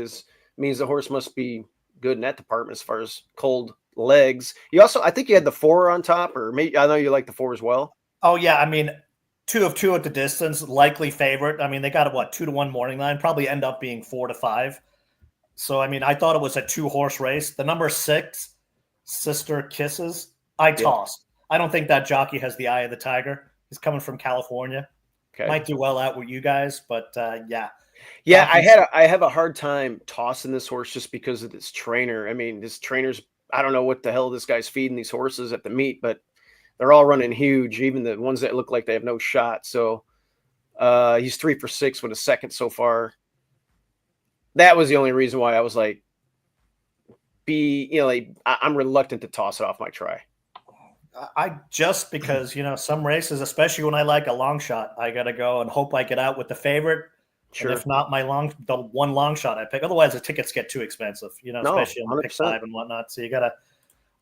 means the horse must be good in that department as far as cold legs. You also, I think you had the 4 on top, or maybe I know you like the 4 as well. Oh yeah, I mean, 2 of 2 at the distance, likely favorite. I mean, they got a 2-1 morning line, probably end up being 4-5. So I mean, I thought it was a 2-horse race. The number 6, Sister Kisses, I tossed. I don't think that jockey has the eye of the tiger. He's coming from California. Okay. Might do well out with you guys, but yeah. Yeah, I have a hard time tossing this horse just because of this trainer. I mean, this trainer's, I don't know what the hell this guy's feeding these horses at the meet, but they're all running huge, even the ones that look like they have no shot. So he's 3 for 6 with a second so far. That was the only reason why I was like, I'm reluctant to toss it off my try. Because some races, especially when I like a long shot, I gotta go and hope I get out with the favorite. Sure. And if not, the one long shot I pick. Otherwise, the tickets get too expensive. Especially on pick 5 and whatnot. So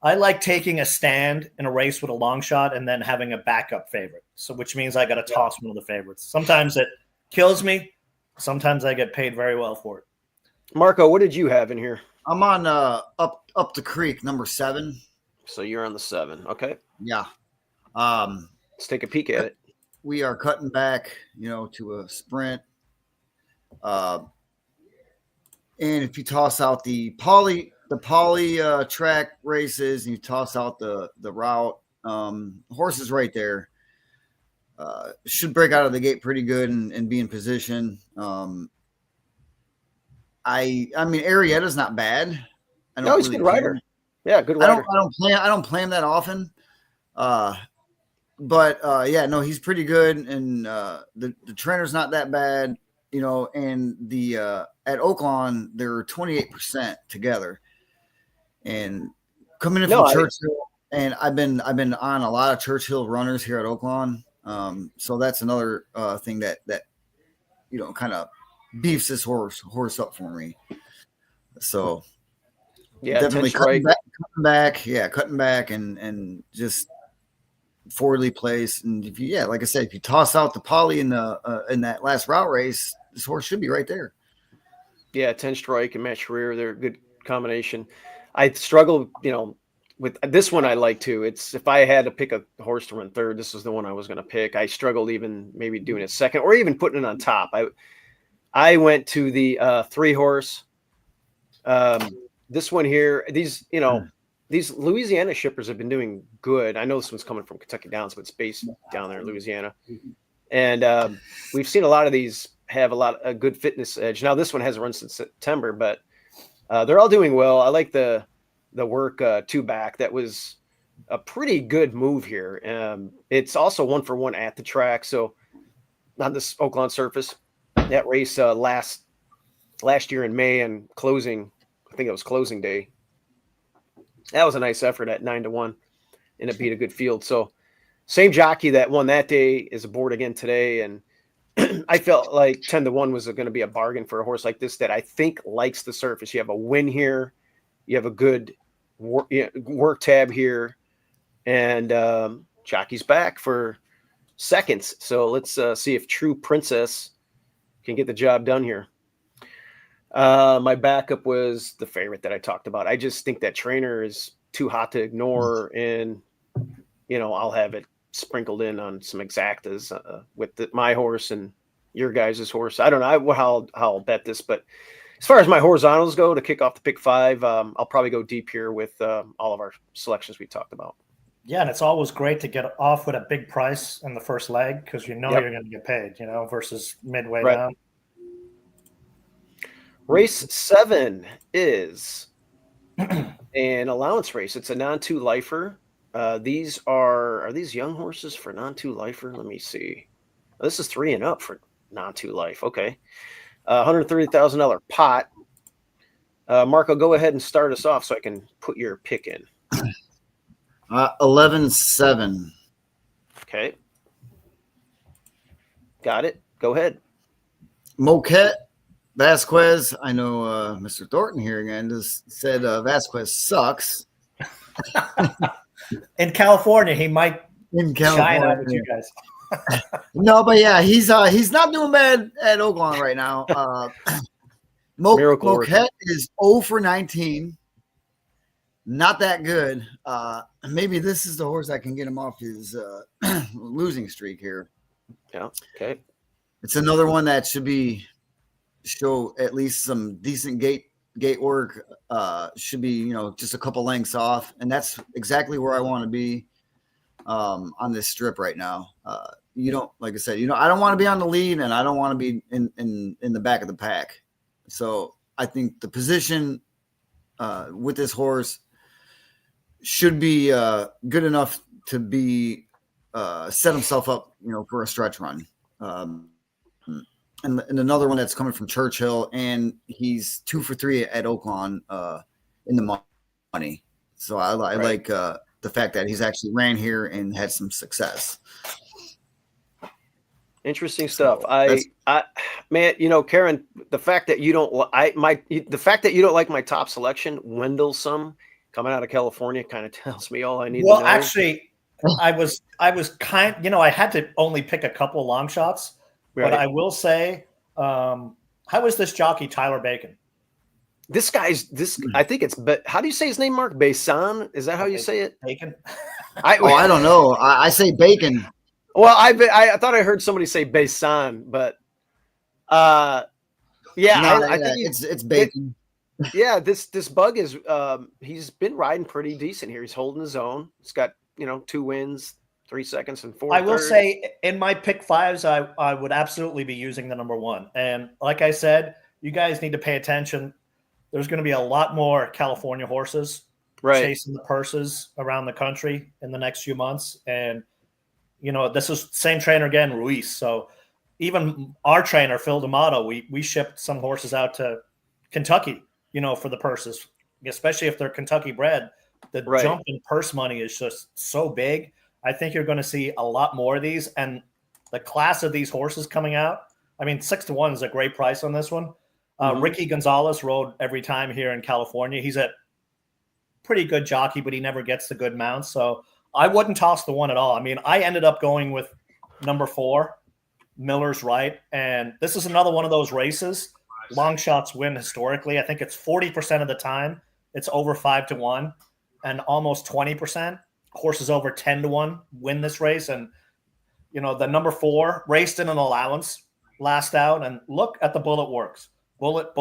I like taking a stand in a race with a long shot and then having a backup favorite. So which means I got to toss one of the favorites. Sometimes it kills me. Sometimes I get paid very well for it. Marco, what did you have in here? I'm on up the creek, number 7. So you're on the 7. Okay. Yeah. Let's take a peek at it. We are cutting back, to a sprint. And if you toss out the poly track races and you toss out the route, horses right there should break out of the gate pretty good and be in position. I mean, Arietta's not bad. He's a good rider. Yeah, good rider. I don't play him that often. But he's pretty good, and the trainer's not that bad, and the at Oaklawn they're 28% together. And coming in from Churchill, and I've been on a lot of Churchill runners here at Oaklawn. So that's another thing that kind of beefs this horse up for me. So definitely cutting back and just forwardly placed. And if you, like I said, if you toss out the poly in that last route race, this horse should be right there. Yeah, 10 Strike and Matt Schreier, they're a good combination. I struggle, with this one. I like to. It's if I had to pick a horse to run third, this is the one I was going to pick. I struggled even maybe doing it second or even putting it on top. I went to the 3-horse. This one here, these Louisiana shippers have been doing good. I know this one's coming from Kentucky Downs, but it's based down there in Louisiana. And we've seen a lot of these have a good fitness edge. Now, this one hasn't run since September, but they're all doing well. I like the work 2 back. That was a pretty good move here. It's also 1-for-1 at the track. So on this Oaklawn surface, that race last year in May and closing, I think it was closing day. That was a nice effort at 9-1, and it beat a good field. So same jockey that won that day is aboard again today. And I felt like 10-1 was going to be a bargain for a horse like this that I think likes the surface. You have a win here. You have a good work tab here. And jockey's back for seconds. So let's see if True Princess can get the job done here. My backup was the favorite that I talked about. I just think that trainer is too hot to ignore, and I'll have it sprinkled in on some exactas with my horse and your guys' horse. I don't know how I'll bet this, but as far as my horizontals go to kick off the pick 5, I'll probably go deep here with all of our selections we talked about. Yeah, and it's always great to get off with a big price in the first leg because you're going to get paid, versus midway down. Race 7 is an allowance race. It's a non-2 lifer. These are these young horses for non-2 lifer? Let me see. This is 3 and up for non-2 life. Okay. $130,000 pot. Marco, go ahead and start us off so I can put your pick in. 11-7. Okay. Got it. Go ahead. Moquette Vasquez. I know Mr. Thornton here again just said Vasquez sucks. In California, he might shine out with you guys. No, but yeah, he's not doing bad at Oaklawn right now. Moquette is 0 for 19. Not that good. Maybe this is the horse that can get him off his losing streak here. Yeah. Okay. It's another one that should show at least some decent gate work. Should be just a couple lengths off, and that's exactly where I want to be on this strip right now. You don't, like I said, I don't want to be on the lead, and I don't want to be in the back of the pack. So I think the position with this horse should be good enough to be set himself up, for a stretch run. And another one that's coming from Churchill, and he's 2 for 3 at Oaklawn in the money. So I like the fact that he's actually ran here and had some success. Interesting stuff. Man, Ciaran, the fact that you don't like my top selection, Wendelsome, coming out of California, kind of tells me all I need to know. Well, actually, I was I had to only pick a couple of long shots, right. But I will say, how is this jockey Tyler Bacon? This guy's I think it's, but how do you say his name, Mark? Basin? Is that how you say it? Bacon? I don't know. I say Bacon. Well, I thought I heard somebody say Basin, but I think it's Bacon. This bug is he's been riding pretty decent here. He's holding his own. He's got 2 wins, 3 seconds, and 4. I will say in my pick 5s, I would absolutely be using the number 1. And like I said, you guys need to pay attention. There's going to be a lot more California horses chasing the purses around the country in the next few months. And this is same trainer again, Ruiz. So even our trainer, Phil D'Amato, we shipped some horses out to Kentucky, for the purses, especially if they're Kentucky bred. The jump in purse money is just so big. I think you're going to see a lot more of these. And the class of these horses coming out, 6-1 is a great price on this one. Ricky Gonzalez rode every time here in California. He's a pretty good jockey, but he never gets the good mounts. So I wouldn't toss the 1 at all. I ended up going with number 4, Miller's Right. And this is another one of those races. Long shots win historically. I think it's 40% of the time. It's over 5-1, and almost 20%. Horses over 10-1 win this race. And, the number 4 raced in an allowance last out, and look at the bullet works. Bullet.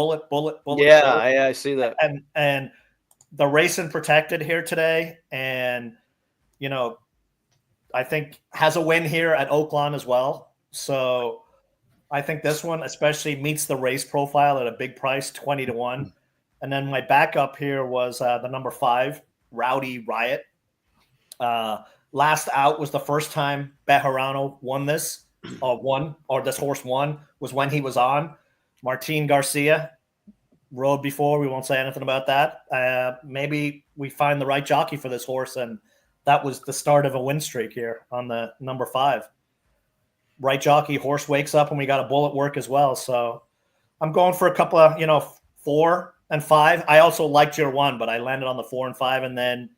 Yeah, I see that. And the racing protected here today. And, I think has a win here at Oaklawn as well. So I think this one especially meets the race profile at a big price, 20-1. And then my backup here was the number 5, Rowdy Riot. Last out was the first time Bejarano won this, this horse won, was when he was on. Martin Garcia rode before. We won't say anything about that. Maybe we find the right jockey for this horse, and that was the start of a win streak here on the number 5. Right jockey, horse wakes up, and we got a bullet work as well. So I'm going for a couple of, 4 and 5. I also liked your 1, but I landed on the 4 and 5, and then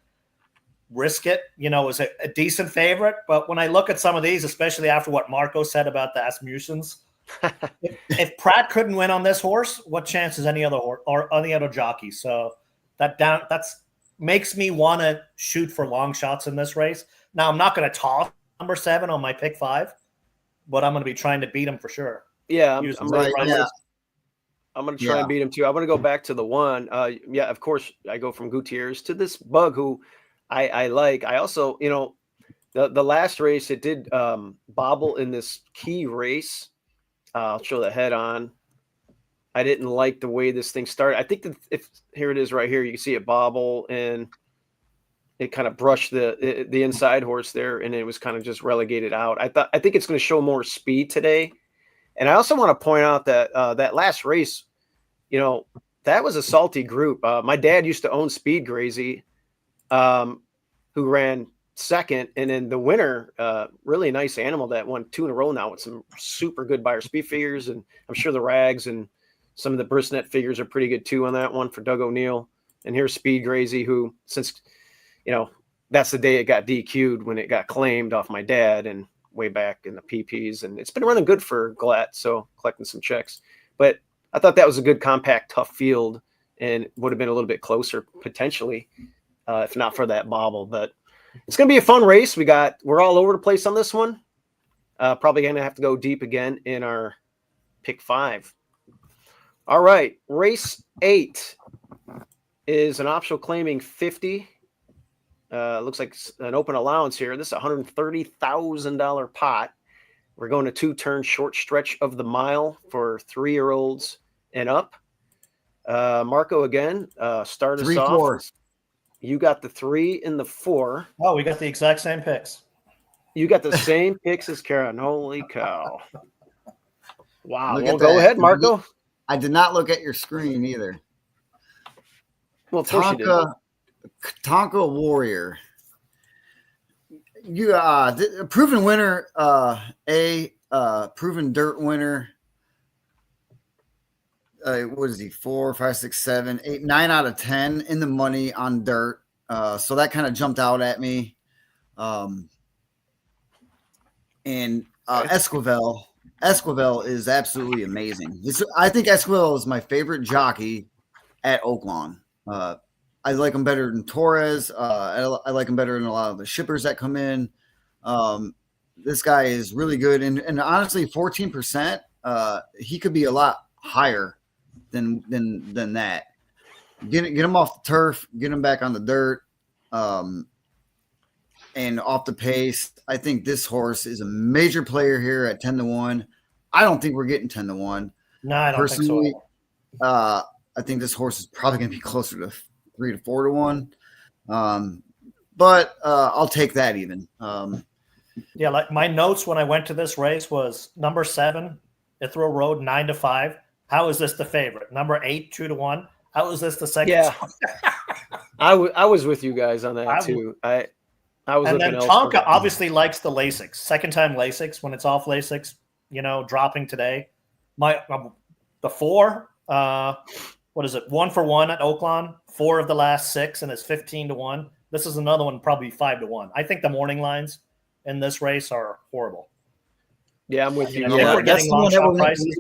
Risk It, was a decent favorite. But when I look at some of these, especially after what Marco said about the Asmussens, if Pratt couldn't win on this horse, what chance is any other horse or any other jockey? So that's makes me want to shoot for long shots in this race. Now, I'm not going to toss number 7 on my pick 5, but I'm going to be trying to beat him for sure. Yeah, I'm Right, yeah. going to try and beat him too. I'm going to go back to the 1. Yeah, of course, I go from Gutierrez to this bug who I like. I also, the last race, it did bobble in this key race. I'll show the head on. I didn't like the way this thing started. I think that if here it is right here, you can see it bobble and it kind of brushed the inside horse there, and it was kind of just relegated out. I think it's going to show more speed today. And I also want to point out that that last race, that was a salty group. My dad used to own Speed Grazy, who ran second, and then the winner, really nice animal that won 2 in a row now with some super good buyer speed figures, and I'm sure the rags and some of the brisnet figures are pretty good too on that one for Doug O'Neill. And here's Speed Grazy, who since that's the day it got DQ'd when it got claimed off my dad and way back in the PPs, and it's been running good for Glatt, so collecting some checks. But I thought that was a good compact, tough field, and would have been a little bit closer potentially if not for that bobble. But it's going to be a fun race. We're all over the place on this one. Probably going to have to go deep again in our pick 5. All right, race 8 is an optional claiming 50. Looks like an open allowance here. This is a $130,000 pot. We're going to 2-turn short stretch of the mile for 3-year-olds and up. Marco again, start us 3, off. 4. You got the 3 and the 4. Oh, we got the exact same picks. You got the same picks as Ciaran. Holy cow. Wow. Look Well, at go that. ahead, Marco. I did not look at your screen either. Well, of course you did. Tonka Warrior. You a proven winner, proven dirt winner. What is he? 4, 5, 6, 7, 8, 9 out of 10 in the money on dirt. So that kind of jumped out at me. And Esquivel is absolutely amazing. I think Esquivel is my favorite jockey at Oaklawn. I like him better than Torres. I like him better than a lot of the shippers that come in. This guy is really good. And honestly, 14%, he could be a lot higher than that. Get him off the turf, get him back on the dirt, and off the pace. I think this horse is a major player here at 10-1. I don't think we're getting 10-1. No, I don't think so. I think this horse is probably going to be closer to 3 to 4-1. But I'll take that even. Yeah, like my notes when I went to this race was number 7, Ithro Road, 9-5. How is this the favorite? Number 8, 2-1. How is this the second? Yeah, I was with you guys on that too. I was. And then Tonka obviously likes the Lasix. Second time Lasix when it's off Lasix. Dropping today. The 4. What is it? 1 for 1 at Oaklawn. 4 of the last 6, and it's 15-1. This is another one, probably 5-1. I think the morning lines in this race are horrible. Yeah, I'm with you. I think we're getting long shot prices.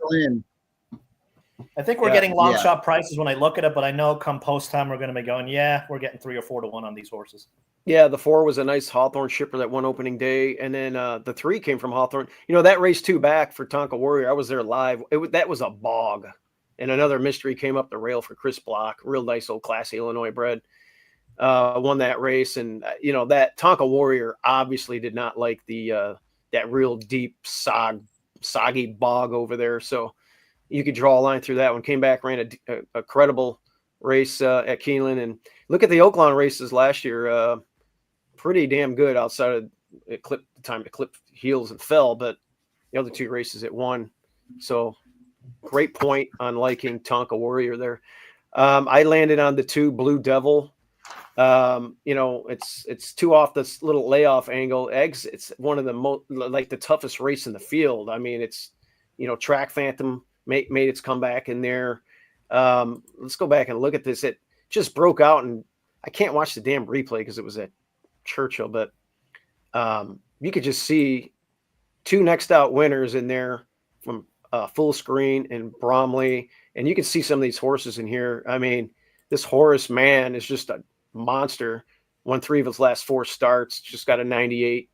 I think we're getting long shot prices when I look at it, but I know come post time we're going to be going, we're getting 3 or 4-1 on these horses. Yeah, the 4 was a nice Hawthorne shipper that won opening day, and then the 3 came from Hawthorne. That race 2 back for Tonka Warrior, I was there live. That was a bog, and another mystery came up the rail for Chris Block, real nice old classy Illinois bred. Won that race, and that Tonka Warrior obviously did not like the that real deep soggy bog over there, so you could draw a line through that one. Came back, ran a credible race at Keeneland, and look at the Oaklawn races last year. Pretty damn good outside of it. Clipped the time to clip heels and fell, but the other 2 races it won. So great point on liking Tonka Warrior there. I landed on the 2 Blue Devil. It's 2 off this little layoff angle. Eggs. It's one of the toughest race in the field. I mean, it's Track Phantom made its comeback in there. Let's go back and look at this. It just broke out, and I can't watch the damn replay because it was at Churchill, but you could just see 2 next out winners in there from Full Screen and Bromley, and you can see some of these horses in here. I mean, this Horace Man is just a monster. Won 3 of his last 4 starts. Just got a 98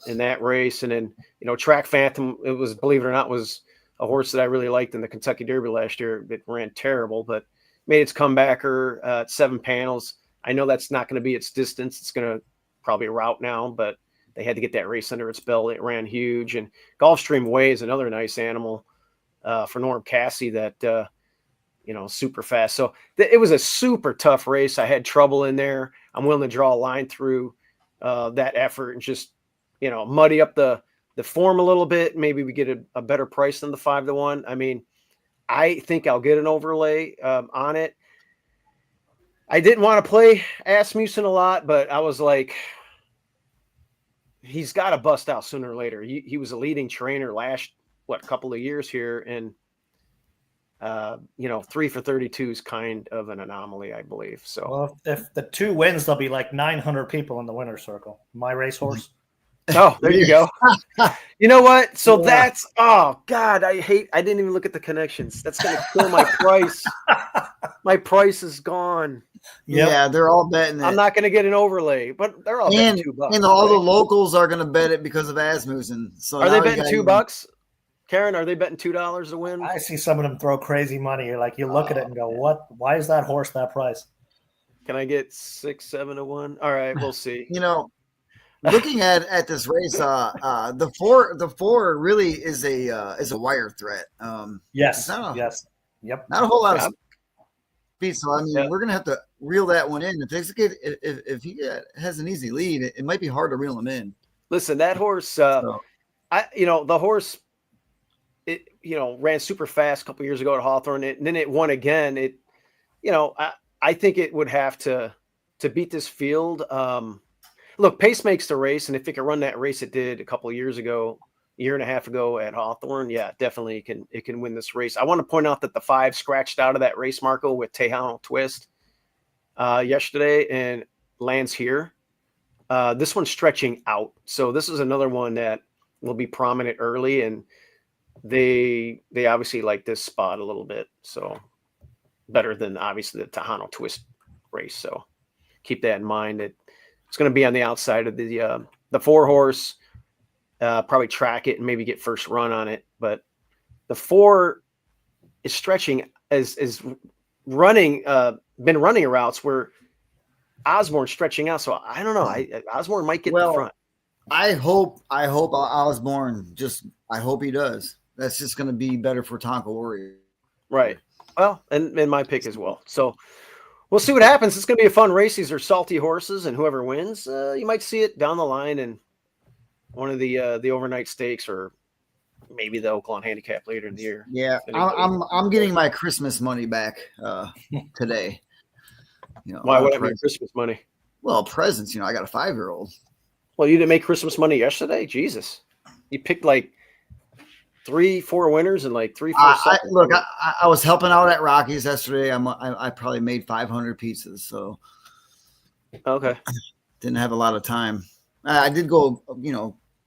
in that race. And then, Track Phantom, it was, believe it or not, was a horse that I really liked in the Kentucky Derby last year. It ran terrible, but made its comebacker at 7 panels. I know that's not going to be its distance. It's going to probably route now, but they had to get that race under its belt. It ran huge. And Gulfstream Way is another nice animal for Norm Cassie that, super fast. So it was a super tough race. I had trouble in there. I'm willing to draw a line through that effort and just, muddy up the form a little bit. Maybe we get a better price than the 5-1. I mean, I think I'll get an overlay on it. I didn't want to play Asmussen a lot, but I was like, he's got to bust out sooner or later. He was a leading trainer last, couple of years here. And, 3 for 32 is kind of an anomaly, I believe. So, well, if the 2 wins, there'll be like 900 people in the winner's circle. My racehorse. Oh, there you go. You know what? So that's, oh God, I didn't even look at the connections. That's going to kill my price. My price is gone. Yep. Yeah, they're all betting it. I'm not going to get an overlay, but they're all betting $2. And all the locals are going to bet it because of Asmussen. So are they betting $2? Ciaran, are they betting $2 to win? I see some of them throw crazy money. You're like, you look at it and go, what? Why is that horse that price? Can I get 6, 7 to 1? All right, we'll see. Looking at this race, the four really is a wire threat. Yes. Yep. Not a whole lot of speed. So I mean, we're gonna have to reel that one in. If he has an easy lead, it might be hard to reel him in. Listen, that horse. The horse. It ran super fast a couple years ago at Hawthorne, and then it won again. I think it would have to beat this field. Look, pace makes the race, and if it can run that race it did a couple of years ago, a year and a half ago at Hawthorne, yeah, definitely it can win this race. I want to point out that the 5 scratched out of that race, Marco, with Tejano Twist yesterday and lands here. This one's stretching out, so this is another one that will be prominent early, and they obviously like this spot a little bit, so better than obviously the Tejano Twist race. So keep that in mind. It's going to be on the outside of the 4 horse, probably track it and maybe get first run on it. But the 4 is stretching, is running, been running routes where Osborne's stretching out. So I don't know. Osborne might get the front. I hope Osborne I hope he does. That's just going to be better for Tonka Warrior. Right. Well, and my pick as well. So we'll see what happens. It's going to be a fun race. These are salty horses, and whoever wins, you might see it down the line in one of the overnight stakes, or maybe the Oaklawn handicap later in the year. Yeah, I'm getting my Christmas money back today. Why would I make Christmas money? Well, presents. I got a 5-year-old. Well, you didn't make Christmas money yesterday? Jesus, you picked like 3-4 winners and like 3-4 seconds. Look, I was helping out at Rockies yesterday. I probably made 500 pizzas, so okay. Didn't have a lot of time. I did go,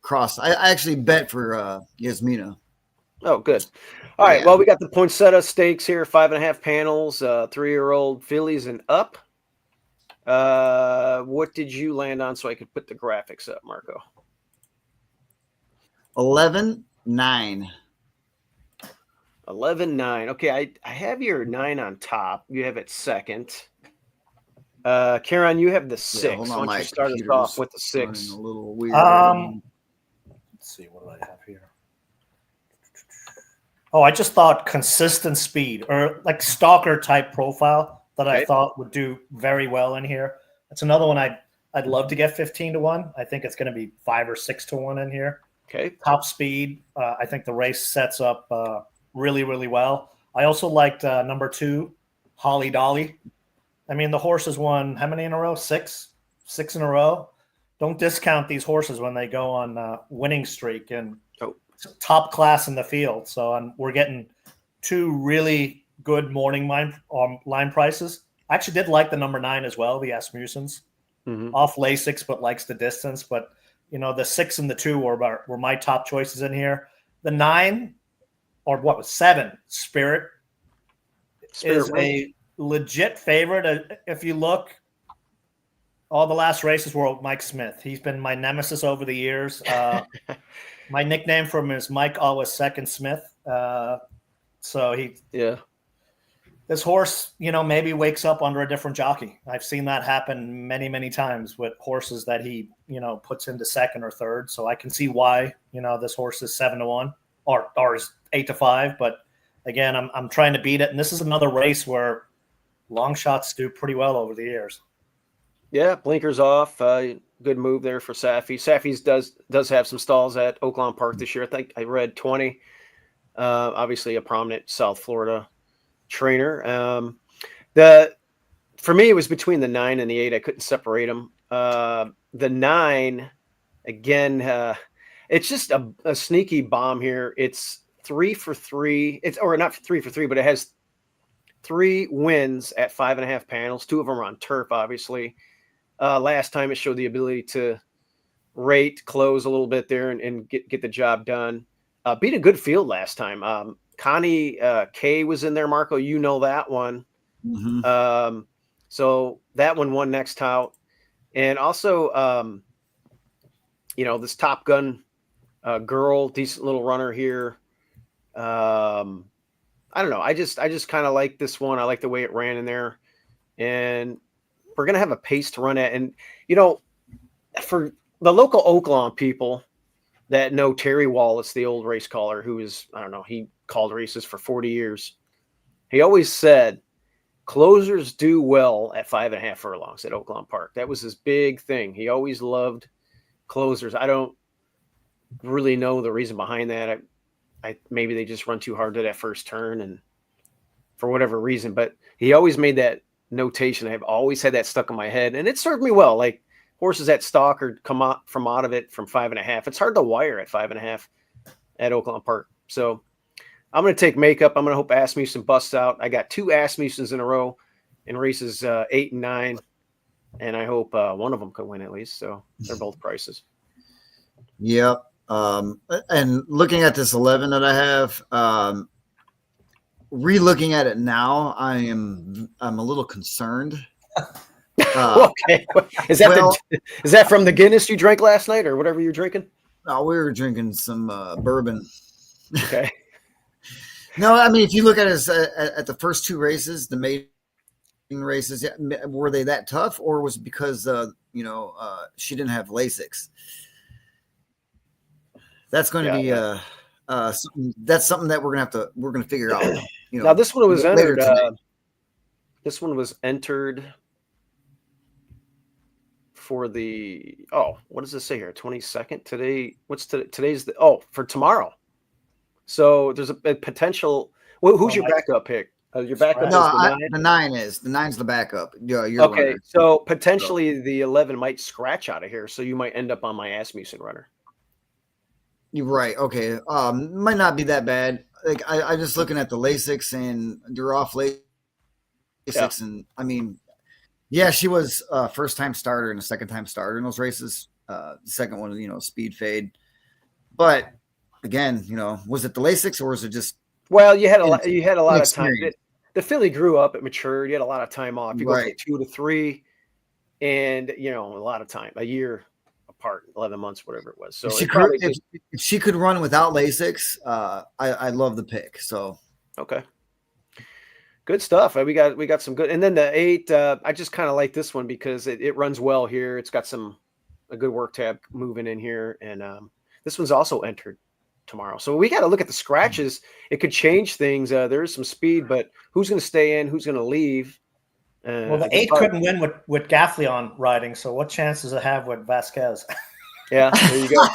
cross. I actually bet for Yasmina. Oh, good. All right. Well, we got the poinsettia stakes here, 5.5 panels, 3-year-old fillies and up. What did you land on so I could put the graphics up, Marco? 11-9. 11-9. Okay, I have your 9 on top. You have it second. Ciaran, you have the 6. Why don't you start us off with the 6? A little weird. Let's see, what do I have here? Oh, I just thought consistent speed, or like stalker type profile that I thought would do very well in here. That's another one I'd love to get 15 to 1. I think it's going to be 5 or 6 to 1 in here. Okay. Top speed. I think the race sets up really, really well. I also liked number 2, Holly Dolly. I mean, the horse has won how many in a row? 6 in a row. Don't discount these horses when they go on winning streak, and top class in the field. So we're getting 2 really good morning line prices. I actually did like the number 9 as well, the Asmussens. Off Lasix, but likes the distance. But the 6 and the 2 were my top choices in here. The 9, or what was 7, Spirit is a legit favorite. If you look, All the last races were with Mike Smith. He's been my nemesis over the years. My nickname for him is Mike Always Second Smith. Yeah. This horse, maybe wakes up under a different jockey. I've seen that happen many, many times with horses that he, puts into second or third. So I can see why, this horse is 7-1 or is 8-5. But again, I'm trying to beat it. And this is another race where long shots do pretty well over the years. Yeah, blinkers off. Good move there for Safi. Safi's does have some stalls at Oaklawn Park this year. I think I read 20. Obviously a prominent South Florida trainer. For me, it was between the 9 and the 8. I couldn't separate them. The 9, again, it's just a sneaky bomb here. It's 3 for 3. Or not 3 for 3, but it has 3 wins at 5.5 panels. 2 of them are on turf, obviously. Last time it showed the ability to rate, close a little bit there and get the job done. Beat a good field last time. Connie K was in there, Marco. You know that one. Mm-hmm. So that one won next out. And also, this Top Gun girl, decent little runner here. I don't know. I just kind of like this one. I like the way it ran in there. And we're going to have a pace to run at. And, for the local Oaklawn people that know Terry Wallace, the old race caller, who is, I don't know, he called races for 40 years. He always said closers do well at 5.5 furlongs at Oaklawn Park. That was his big thing. He always loved closers. I don't really know the reason behind that. I maybe they just run too hard to that first turn and for whatever reason, but he always made that notation. I've always had that stuck in my head, and it served me well. Like horses that stalk or come out of it from 5.5. It's hard to wire at 5.5 at Oaklawn Park. So I'm going to take makeup. I'm going to hope Asmussen busts out. I got 2 Asmussens in a row in races 8 and 9, and I hope one of them can win at least. So they're both prices. Yep. And looking at this 11 that I have, re-looking at it now, I'm a little concerned. Okay. Is that from the Guinness you drank last night or whatever you're drinking? No, we were drinking some bourbon. Okay. No, I mean, if you look at it at the first 2 races, the maiden races, were they that tough, or was it because she didn't have Lasix? That's going to be that's something that we're gonna figure out. Now this one was entered. This one was entered for the what does this say here? 22nd today. What's today's for tomorrow. So there's a potential. Who's your backup pick? Your backup is the 9. The 9's the backup. Yeah, you're okay. runner. So potentially the 11 might scratch out of here. So you might end up on my Asmussen runner. You're right. Okay. Might not be that bad. Like I just looking at the Lasix and they're off Lasix, and I mean, yeah, she was a first-time starter and a second-time starter in those races. The second one, speed fade. But again, was it the Lasix or was it just? Well, you had a lot. You had a lot of time. The filly grew up. It matured. You had a lot of time off. You go from 2 to 3, and a lot of time. A year apart, 11 months, whatever it was. So if she could run without Lasix, I love the pick. So okay, good stuff. We got some good. And then the 8, I just kind of like this one because it runs well here. It's got a good work tab moving in here, and this one's also entered tomorrow. So we got to look at the scratches. It could change things. There is some speed, but who's going to stay in? Who's going to leave? Well, the 8 couldn't win with Gaffleon riding. So what chance does it have with Vasquez? Yeah, there you go.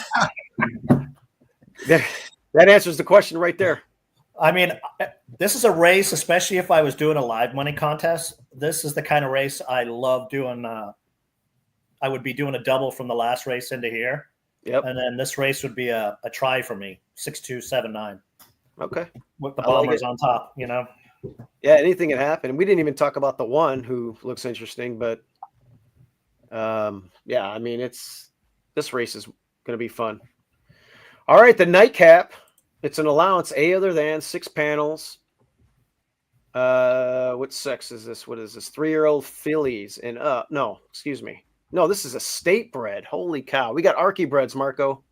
That answers the question right there. I mean, this is a race, especially if I was doing a live money contest. This is the kind of race I love doing. I would be doing a double from the last race into here. Yep. And then this race would be a try for me, 6-2, 7-9. Okay. With the Bombers on top, Yeah, anything can happen. We didn't even talk about the 1 who looks interesting, but I mean, this race is going to be fun. All right, the nightcap. It's an allowance A other than 6 panels. What sex is this? What is this? 3-year-old fillies and no, excuse me. No, this is a state bred. Holy cow. We got Archie breds, Marco.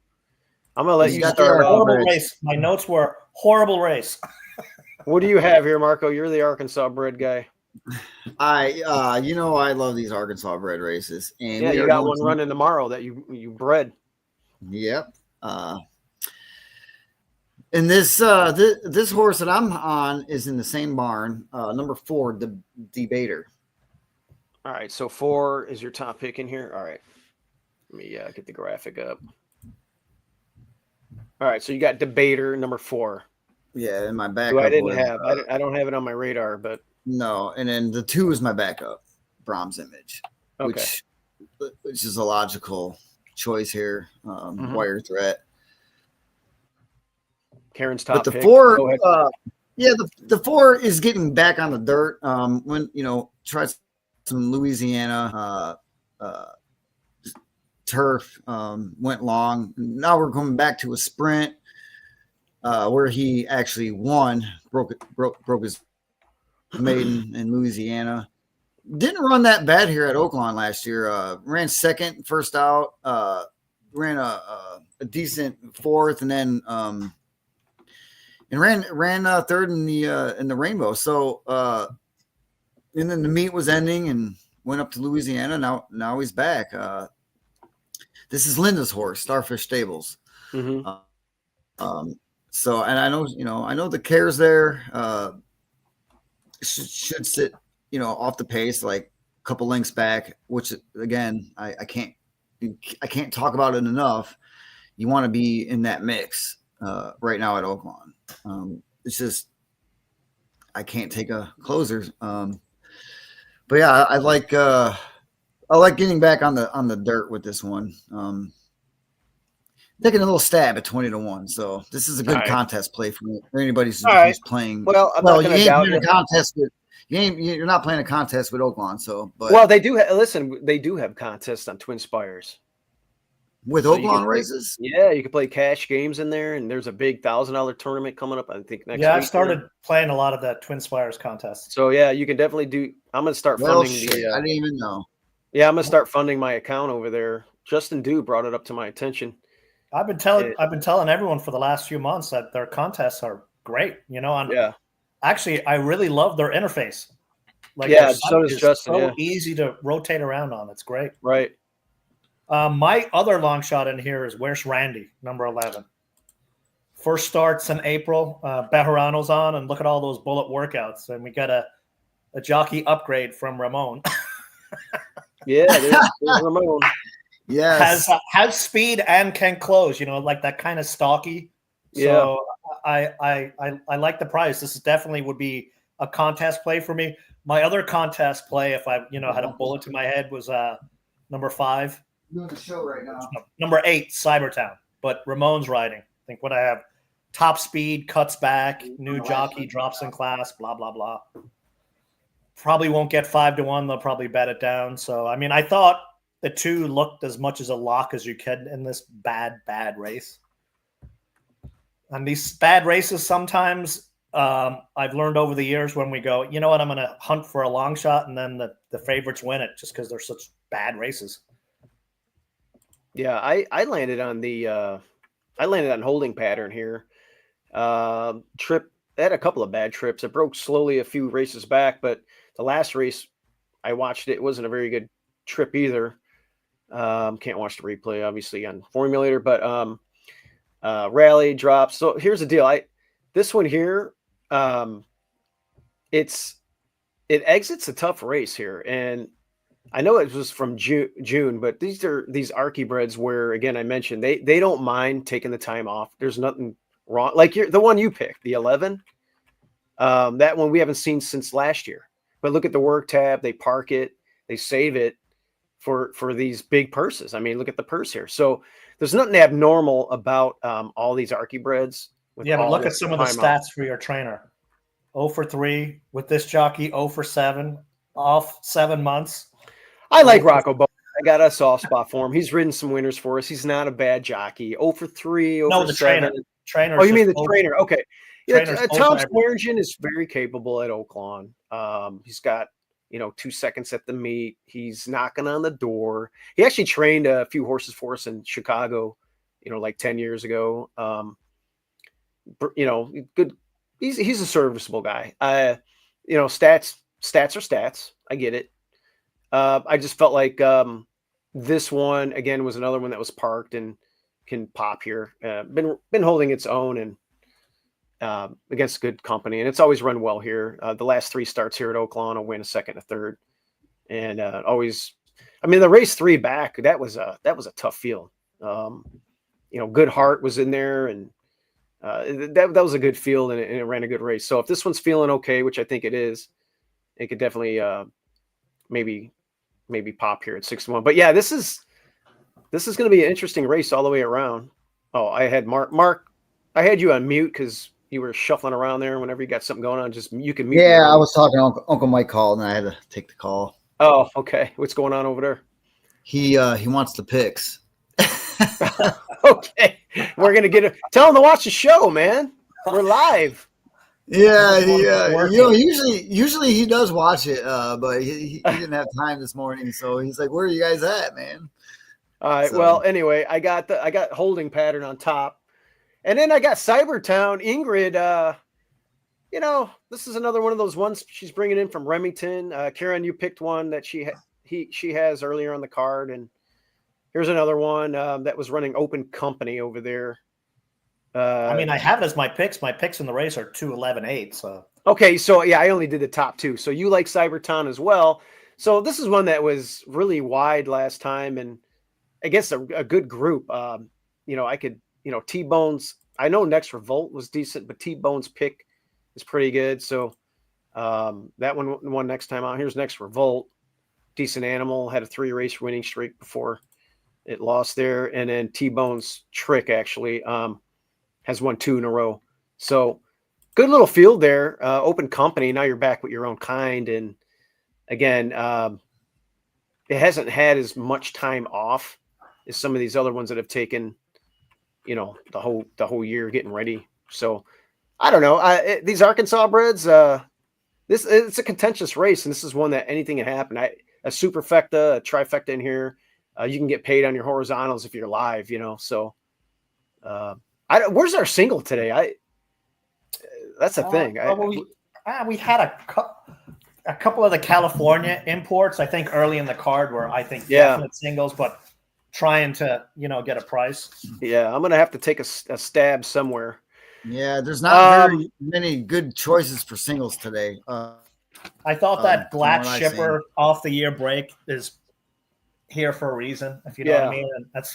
I'm going to let He's you got the start off. Horrible Breds. race. My notes were horrible race. What do you have here, Marco? You're the Arkansas bred guy. I love these Arkansas bred races, and Yeah, we you are got going one to- running tomorrow that you bred. Yep. And this horse that I'm on is in the same barn. Number 4, the Debater. All right, so 4 is your top pick in here. All right, let me get the graphic up. All right, so you got Debater number 4. Yeah, and my Who backup. I didn't was, have. I don't have it on my radar, but No, and then the 2 is my backup, Brahms Image, okay. which is a logical choice here. Wire Threat. Karen's top But the pick. 4, Go ahead. the 4 is getting back on the dirt. When tried some Louisiana turf, went long. Now we're coming back to a sprint where he actually won, broke his maiden in Louisiana. Didn't run that bad here at Oaklawn last year. Ran second, first out. Ran a decent fourth, and then ran third in the Rainbow. So and then the meet was ending and went up to Louisiana. Now he's back. This is Linda's horse, Starfish Stables. Mm-hmm. So, and I know the cares there should sit, off the pace, like a couple lengths back, which again, I can't talk about it enough. You want to be in that mix right now at Oaklawn. It's just, I can't take a closer. But yeah, I like getting back on the dirt with this one. Taking a little stab at 20-1. So this is a good contest play for anybody who's playing. Well, I'm not you going to ain't doubt playing you. a contest with you're not playing a contest with Oaklawn. So, but Well, they do listen. They do have contests on Twin Spires with so you can Oaklawn play- races. Yeah, you can play cash games in there, and there's a big $1,000 tournament coming up. I think next week. I've started playing a lot of that Twin Spires contest. So yeah, you can definitely do. I'm going to start Well, funding shit, the. I didn't even know. Yeah, I'm going to start funding my account over there. Justin Dew brought it up to my attention. I've been telling everyone for the last few months that their contests are great. Actually, I really love their interface. Like, yeah, their so site does is Justin. So Yeah, easy to rotate around on. It's great. right. My other long shot in here is Where's Randy, number 11. First starts in April. Bejarano's on, and look at all those bullet workouts. And we got a jockey upgrade from Ramon. Yeah, there's Ramon. Yes, has speed and can close. Like that kind of stocky. So I like the price. This is definitely would be a contest play for me. My other contest play, if I had a bullet to my head, was number 5. doing the show right now. No, number 8, Cybertown. But Ramon's riding. I think what I have: top speed, cuts back, new jockey, drops in class, blah blah blah. Probably won't get 5-1. They'll probably bet it down. So I thought the 2 looked as much as a lock as you can in this bad race. And these bad races sometimes, I've learned over the years when we go, you know what, I'm going to hunt for a long shot, and then the favorites win it just because they're such bad races. Yeah, I landed on holding pattern here. Trip had a couple of bad trips. It broke slowly a few races back, but the last race I watched, it wasn't a very good trip either. Can't watch the replay obviously on Formulator, but rally drops. So here's the deal. This one here, it exits a tough race here, and I know it was from June, but these Archie breds where, again, I mentioned they don't mind taking the time off. There's nothing wrong. Like the one you picked, the 11, that one we haven't seen since last year. But look at the work tab. They park it. They save it for these big purses. I mean, look at the purse here. So there's nothing abnormal about all these Archie breds. Yeah, but look at some of the stats for your trainer. 0 for 3 with this jockey. 0 for 7 off 7 months. I like Rocco Bowen. I got a soft spot for him. He's ridden some winners for us. He's not a bad jockey. 0 for 3. 0 no, for the 7. trainer. Oh, you mean the trainer? Okay. Yeah, Tom Swearingen is very capable at Oaklawn. He's got 2 seconds at the meet. He's knocking on the door. He actually trained a few horses for us in Chicago, like 10 years ago. Good. He's a serviceable guy. Stats are stats. I get it. I just felt like this one again was another one that was parked and can pop here. Been holding its own and against good company, and it's always run well here. The last 3 starts here at Oaklawn, will win a second, a third, and always. I mean, the race 3 back that was a tough field. Good Heart was in there, and that was a good field, and it ran a good race. So if this one's feeling okay, which I think it is, it could definitely maybe pop here at 6-1. But yeah, this is going to be an interesting race all the way around. Oh, I had Mark. I had you on mute because you were shuffling around there. Whenever you got something going on, just you can mute. Yeah, I was talking. Uncle Mike called, and I had to take the call. Oh, okay. What's going on over there? He wants the picks. Okay, we're gonna get it. Tell him to watch the show, man. We're live. Yeah. Usually he does watch it, but he didn't have time this morning, so he's like, "Where are you guys at, man?" All right. So, well, anyway, I got holding pattern on top, and then I got Cybertown Ingrid. This is another one of those ones she's bringing in from Remington. Ciaran, you picked one that she has earlier on the card, and here's another one that was running Open Company over there. I have it as my picks. My picks in the race are 2-11-8. So okay, so yeah, I only did the top 2. So you like Cybertown as well. So this is one that was really wide last time, and I guess a good group. I could T-Bones. I know Next Revolt was decent, but T-Bones pick is pretty good. So that one next time out. Here's Next Revolt. Decent animal, had a 3 race winning streak before it lost there, and then T-Bones Trick actually has won 2 in a row. So good little field there. Open Company. Now you're back with your own kind, and again, it hasn't had as much time off as some of these other ones that have taken, the whole year getting ready. So I don't know. These Arkansas breds. It's a contentious race, and this is one that anything can happen. A superfecta, a trifecta in here. You can get paid on your horizontals if you're live, So, where's our single today? That's a thing. We had a couple of the California imports. I think early in the card were definite singles, but trying to get a price. Yeah, I'm gonna have to take a stab somewhere. Yeah, there's not very many good choices for singles today. I thought that Black Shipper off the year break is here for a reason, if you know what I mean. And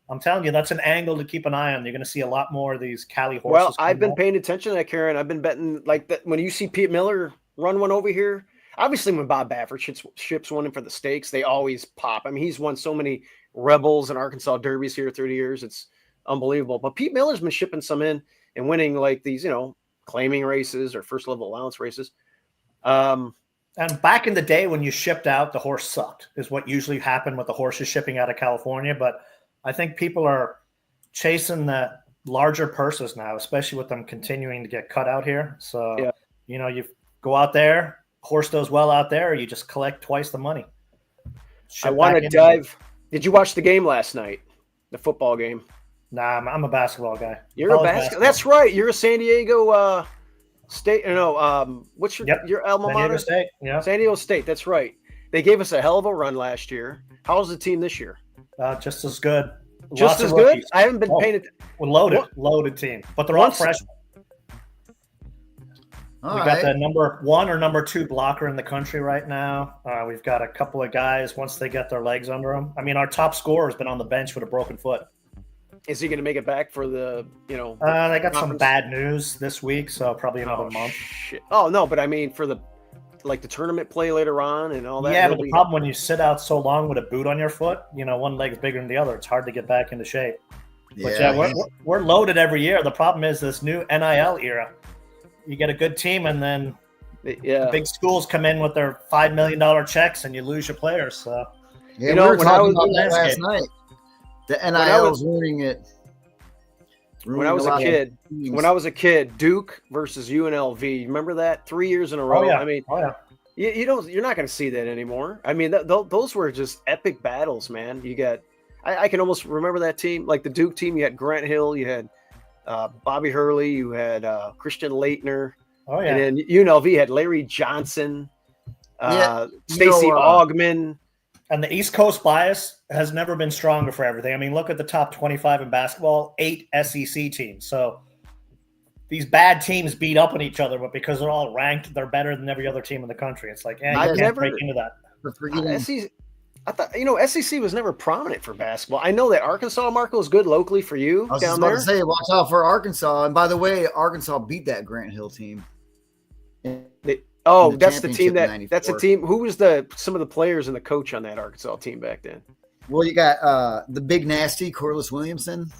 I'm telling you, that's an angle to keep an eye on. You're going to see a lot more of these Cali horses. Well, I've been paying attention to that, Ciaran. I've been betting like that. When you see Pete Miller run one over here, obviously when Bob Baffert ships one in for the stakes, they always pop. I mean, he's won so many Rebels and Arkansas Derbies here through the years. It's unbelievable. But Pete Miller's been shipping some in and winning like these, claiming races or first level allowance races. And back in the day when you shipped out, the horse sucked, is what usually happened with the horses shipping out of California. But I think people are chasing the larger purses now, especially with them continuing to get cut out here. So, you go out there, horse does well out there, you just collect twice the money. I want to dive. Did you watch the game last night? The football game? Nah, I'm a basketball guy. You're a basketball. That's right. You're a San Diego State. What's your alma mater? State. Yeah, San Diego State. That's right. They gave us a hell of a run last year. How's the team this year? Just as good. Just as good. I haven't been paying attention. Loaded team, but they're all freshmen. We got the number 1 or number 2 blocker in the country right now. We've got a couple of guys once they get their legs under them. I mean, our top scorer has been on the bench with a broken foot. Is he going to make it back for the, they got some bad news this week, so probably another month. Shit. Oh, no, but I mean for the tournament play later on and all that. Yeah, but the problem when you sit out so long with a boot on your foot, one leg's bigger than the other. It's hard to get back into shape. Yeah, but we're loaded every year. The problem is this new NIL era. You get a good team, and then the big schools come in with their $5 million checks, and you lose your players. So, we were talking about that last night. The NIL is ruining it. When I was a kid, Duke versus UNLV. Remember that 3 years in a row? Oh, yeah. I mean, You're not going to see that anymore. I mean, those were just epic battles, man. You got, I can almost remember that team, like the Duke team. You had Grant Hill, you had Bobby Hurley, you had Christian Leitner. Oh yeah. And then UNLV had Larry Johnson, Stacey Augman. And the East Coast bias has never been stronger for everything. I mean, look at the top 25 in basketball, 8 SEC teams. So these bad teams beat up on each other, but because they're all ranked, they're better than every other team in the country. It's like, you can't break into that. SEC, I thought, SEC was never prominent for basketball. I know that Arkansas, Marco, is good locally for you I was down just about there. to say, watch out for Arkansas. And by the way, Arkansas beat that Grant Hill team. That's the team that's a team. Who was some of the players and the coach on that Arkansas team back then? Well, you got the big nasty Corliss Williamson.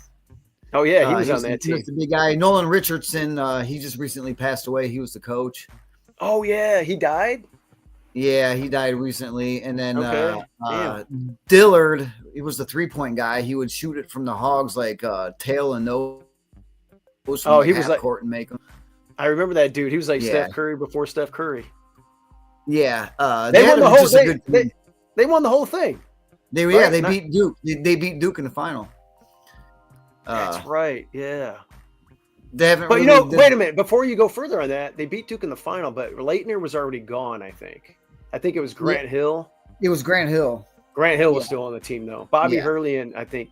Oh yeah, he was on that team. He was the big guy. Nolan Richardson. He just recently passed away. He was the coach. Oh yeah, he died. Yeah, he died recently. And then Dillard, he was the 3-point guy. He would shoot it from the Hogs like tail and nose. Oh, he was like court and make them. I remember that dude. He was like Steph Curry before Steph Curry. Yeah, they won the whole. They won the whole thing. They beat Duke. They beat Duke in the final. That's right. Yeah. They haven't. But wait a minute. Before you go further on that, they beat Duke in the final, but Leitner was already gone. I think it was Grant Hill. It was Grant Hill. Grant Hill was still on the team though. Bobby Hurley and I think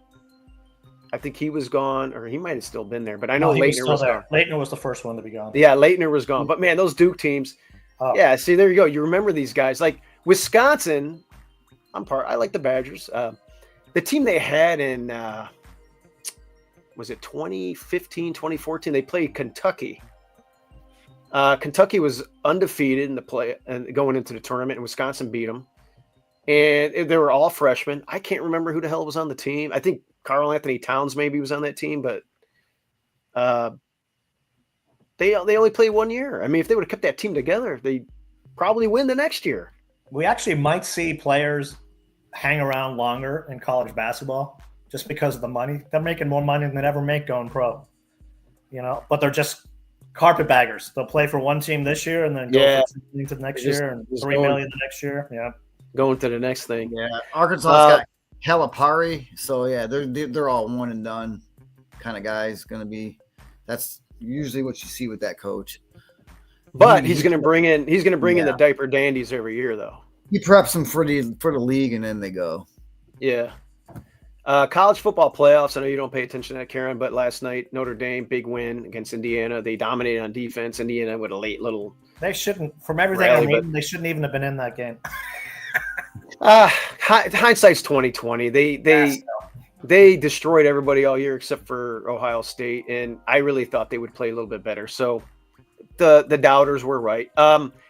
he was gone, or he might have still been there. But I know Leitner was gone. Leitner was the first one to be gone. Yeah, Leitner was gone. But man, those Duke teams. Oh. Yeah, see, there you go. You remember these guys like Wisconsin. I like the Badgers. The team they had in was it 2015, 2014? They played Kentucky. Kentucky was undefeated in the play and going into the tournament, and Wisconsin beat them. And they were all freshmen. I can't remember who the hell was on the team. I think Karl Anthony Towns maybe was on that team, but they only played 1 year. I mean, if they would have kept that team together, they probably win the next year. We actually might see players hang around longer in college basketball just because of the money. They're making more money than they ever make going pro, but they're just carpetbaggers. They'll play for one team this year and then go into the next year and $3 million the next year. Yeah. Going to the next thing. Yeah. Arkansas's got Calipari. So yeah, they're all one and done kind of guys. That's usually what you see with that coach. But he's going to bring in the diaper dandies every year though. He preps them for the league and then they go. Yeah. College football playoffs. I know you don't pay attention to that, Ciaran, but last night, Notre Dame, big win against Indiana. They dominated on defense. Indiana with a late little. They shouldn't, from everything I'm reading, they shouldn't even have been in that game. Hindsight's 20/20. They destroyed everybody all year except for Ohio State, and I really thought they would play a little bit better. So the doubters were right.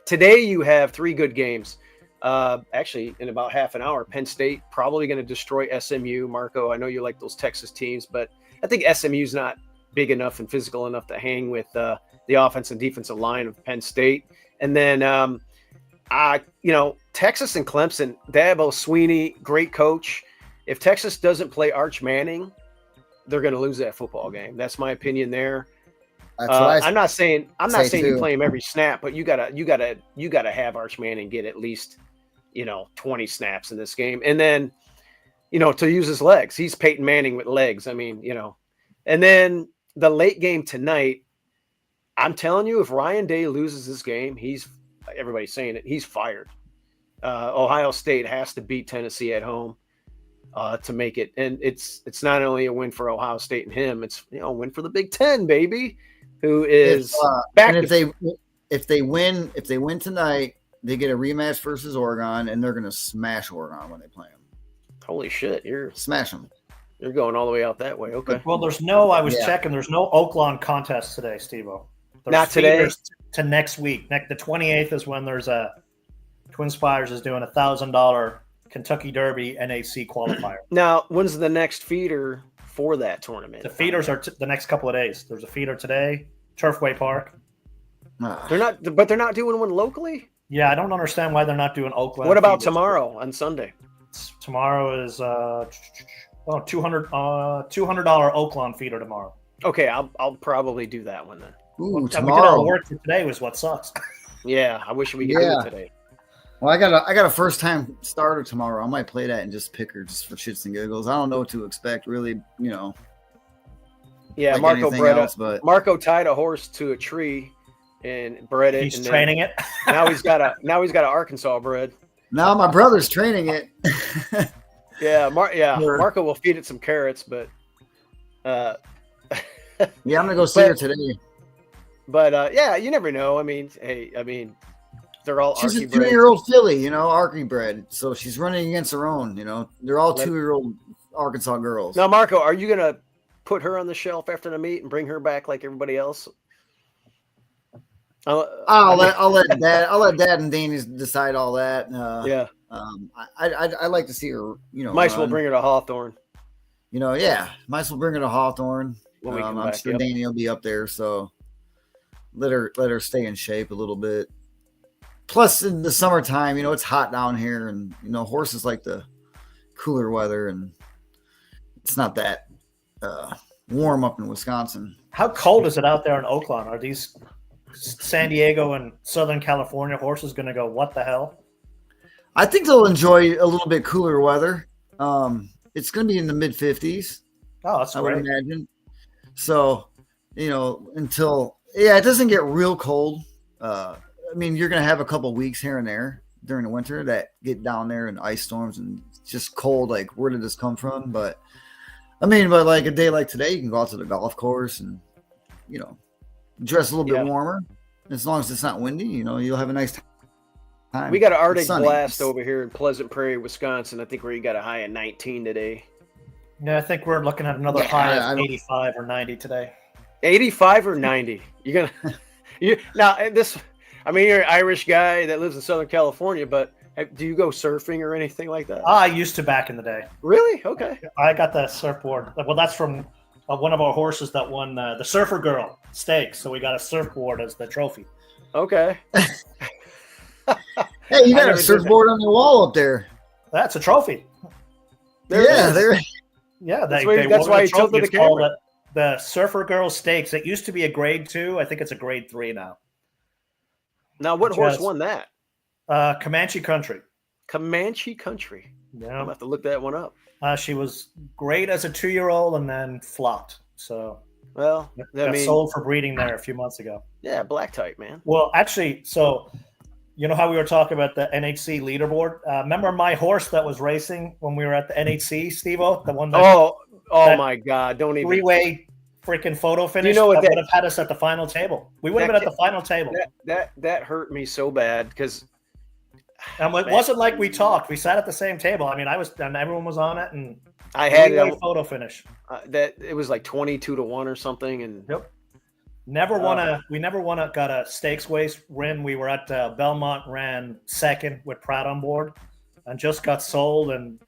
Today you have 3 good games. Actually, in about half an hour, Penn State probably going to destroy SMU. Marco, I know you like those Texas teams, but I think SMU's not big enough and physical enough to hang with the offense and defensive line of Penn State. And then, Texas and Clemson, Dabo Swinney, great coach. If Texas doesn't play Arch Manning, they're going to lose that football game. That's my opinion there. I'm not saying you play him every snap, but you gotta have Arch Manning get at least 20 snaps in this game, and then to use his legs. He's Peyton Manning with legs. I mean, and then the late game tonight. I'm telling you, if Ryan Day loses this game, everybody's saying it. He's fired. Ohio State has to beat Tennessee at home to make it, and it's not only a win for Ohio State and him. It's a win for the Big Ten, baby. Who is back? And if they win tonight, they get a rematch versus Oregon, and they're going to smash Oregon when they play them. Holy shit! Smash them. You're going all the way out that way. Okay. Well, there's checking. There's no Oaklawn contest today, Steve-O. Not today. To next week. The 28th is when there's Twin Spires is doing $1,000 Kentucky Derby NAC qualifier. Now, when's the next feeder for that tournament? The feeders are the next couple of days. There's a feeder today, Turfway Park. They're not doing one locally? Yeah, I don't understand why they're not doing Oakland. What about tomorrow on Sunday? Tomorrow is $200 Oaklawn feeder tomorrow. Okay, I'll probably do that one then. Ooh, tomorrow. We did all the work for today was what sucks. Yeah, I wish we could do it today. Well, I got a first time starter tomorrow. I might play that and just pick her just for shits and giggles. I don't know what to expect, really. Yeah, like Marco anything bred else, but Marco tied a horse to a tree and bred it. He's and training it. Now he's got an Arkansas bred. now my brother's training it. Yeah, Sure. Marco will feed it some carrots, but Yeah, I'm gonna go see her today. But yeah, you never know. I mean, they're all She's a Archie bred. 2-year-old filly, Archie bred. So she's running against her own. They're all 2-year-old Arkansas girls. Now, Marco, are you gonna put her on the shelf after the meet and bring her back like everybody else? I'll let Dad and Danny decide all that. Yeah. I like to see her. Might as well bring her to Hawthorne. Yeah, might as well bring her to Hawthorne. When we come I'm back, sure yep. Danny will be up there, so let her stay in shape a little bit. Plus, in the summertime, it's hot down here, and horses like the cooler weather, and it's not that warm up in Wisconsin. How cold is it out there in Oaklawn? Are these San Diego and Southern California horses going to go, what the hell? I think they'll enjoy a little bit cooler weather. It's going to be in the mid 50s. Oh, that's I great. would imagine. So, until it doesn't get real cold. You're going to have a couple weeks here and there during the winter that get down there in ice storms and it's just cold. Like, where did this come from? But like a day like today, you can go out to the golf course and, dress a little bit warmer. As long as it's not windy, you'll have a nice time. We got an Arctic blast over here in Pleasant Prairie, Wisconsin. I think we got a high of 19 today. Yeah, I think we're looking at another high of 85 or 90 today. 85 or 90? You're an Irish guy that lives in Southern California, but do you go surfing or anything like that? I used to back in the day. Really? Okay. I got the surfboard. Well, that's from one of our horses that won the Surfer Girl Stakes. So we got a surfboard as the trophy. Okay. Hey, you got a surfboard on the wall up there. That's a trophy. Yeah, that's why he tilted the camera. The Surfer Girl Stakes. It used to be a grade 2. I think it's a grade 3 now. Now, what horse won that? Comanche Country. Comanche Country. Yeah. I'm going to have to look that one up. She was great as a 2-year-old and then flopped. So, well, got sold for breeding there a few months ago. Yeah, black type, man. Well, actually, so you know how we were talking about the NHC leaderboard? Remember my horse that was racing when we were at the NHC, Steve-O? The one that my God. Don't even. 3-way freaking photo finish. You know what that would have had us at the final table. We would have been at the final table. That hurt me so bad because it wasn't like we talked. We sat at the same table. I was, and everyone was on it, and I had a photo finish. That it was like 22-1 or something, and yep. We never got a stakes race win. We were at Belmont, ran second with Pratt on board, and just got sold. And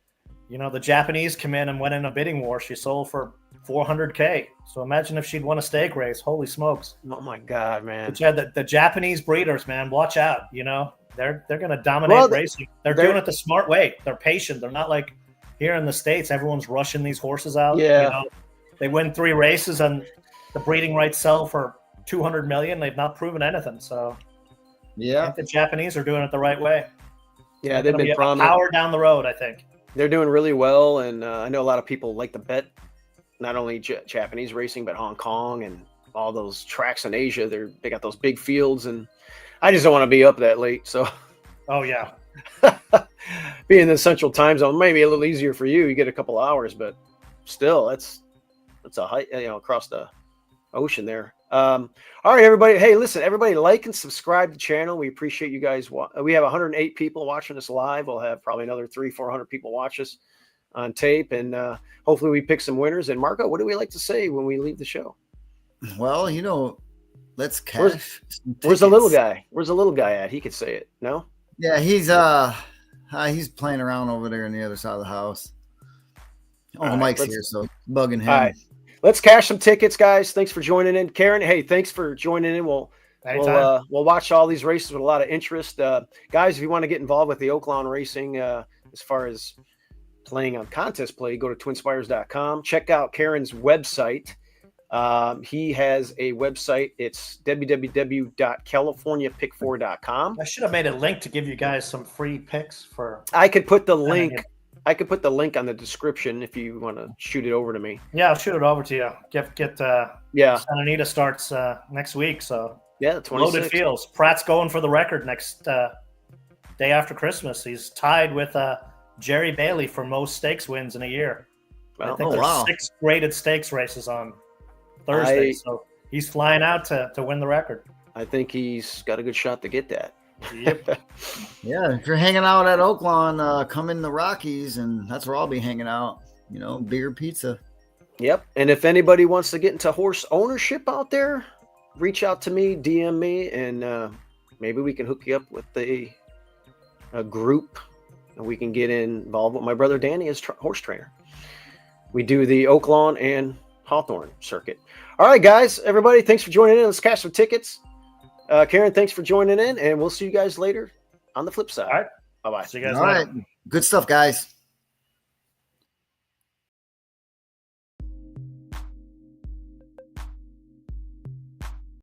the Japanese come in and went in a bidding war. She sold for $400K. So imagine if she'd won a stake race. Holy smokes! Oh my God, man! But yeah, the Japanese breeders, man, watch out. They're going to dominate racing. They're doing it the smart way. They're patient. They're not like here in the States. Everyone's rushing these horses out. Yeah. They win 3 races and the breeding rights sell for $200 million. They've not proven anything. So yeah, I think the Japanese are doing it the right way. Yeah, they've been prominent. Power down the road, I think. They're doing really well, and I know a lot of people like to bet not only Japanese racing but Hong Kong and all those tracks in Asia. They got those big fields, and I just don't want to be up that late. So, oh yeah, being in the Central Time Zone may be a little easier for you. You get a couple hours, but still, that's a height, across the ocean there. All right, everybody. Hey, listen, everybody, like and subscribe to the channel. We appreciate you guys. We have 108 people watching us live. We'll have probably another 300-400 people watch us on tape, and hopefully we pick some winners. And Marco, what do we like to say when we leave the show? Well, let's cash. Where's the little guy? Where's the little guy at? He could say it. No? Yeah, he's playing around over there on the other side of the house. Oh, Mike's here, so bugging him. All right. Let's cash some tickets, guys. Thanks for joining in. Ciaran, hey, thanks for joining in. We'll watch all these races with a lot of interest. Guys, if you want to get involved with the Oaklawn racing, as far as playing on contest play, go to twinspires.com. Check out Ciaran's website, He has a website. It's www.californiapick4.com. I should have made a link to give you guys some free picks for. I could put the link. I could put the link on the description if you want to shoot it over to me. Yeah, I'll shoot it over to you. Get Yeah. Santa Anita starts next week, so Yeah, the 26th. loaded fields. Pratt's going for the record next day after Christmas. He's tied with Jerry Bailey for most stakes wins in a year. Well, I think there's 6 graded stakes races on Thursday, so he's flying out to win the record. I think he's got a good shot to get that. Yep. Yeah, if you're hanging out at Oaklawn, come in the Rockies, and that's where I'll be hanging out. Bigger pizza. Yep. And if anybody wants to get into horse ownership out there, reach out to me, DM me, and maybe we can hook you up with a group, and we can get involved with my brother Danny as horse trainer. We do the Oaklawn and Hawthorne circuit. All right, guys, everybody, thanks for joining in. Let's cash some tickets. Ciaran, thanks for joining in, and we'll see you guys later on the flip side. All right. Bye-bye. See you guys All later. right. Good stuff, guys.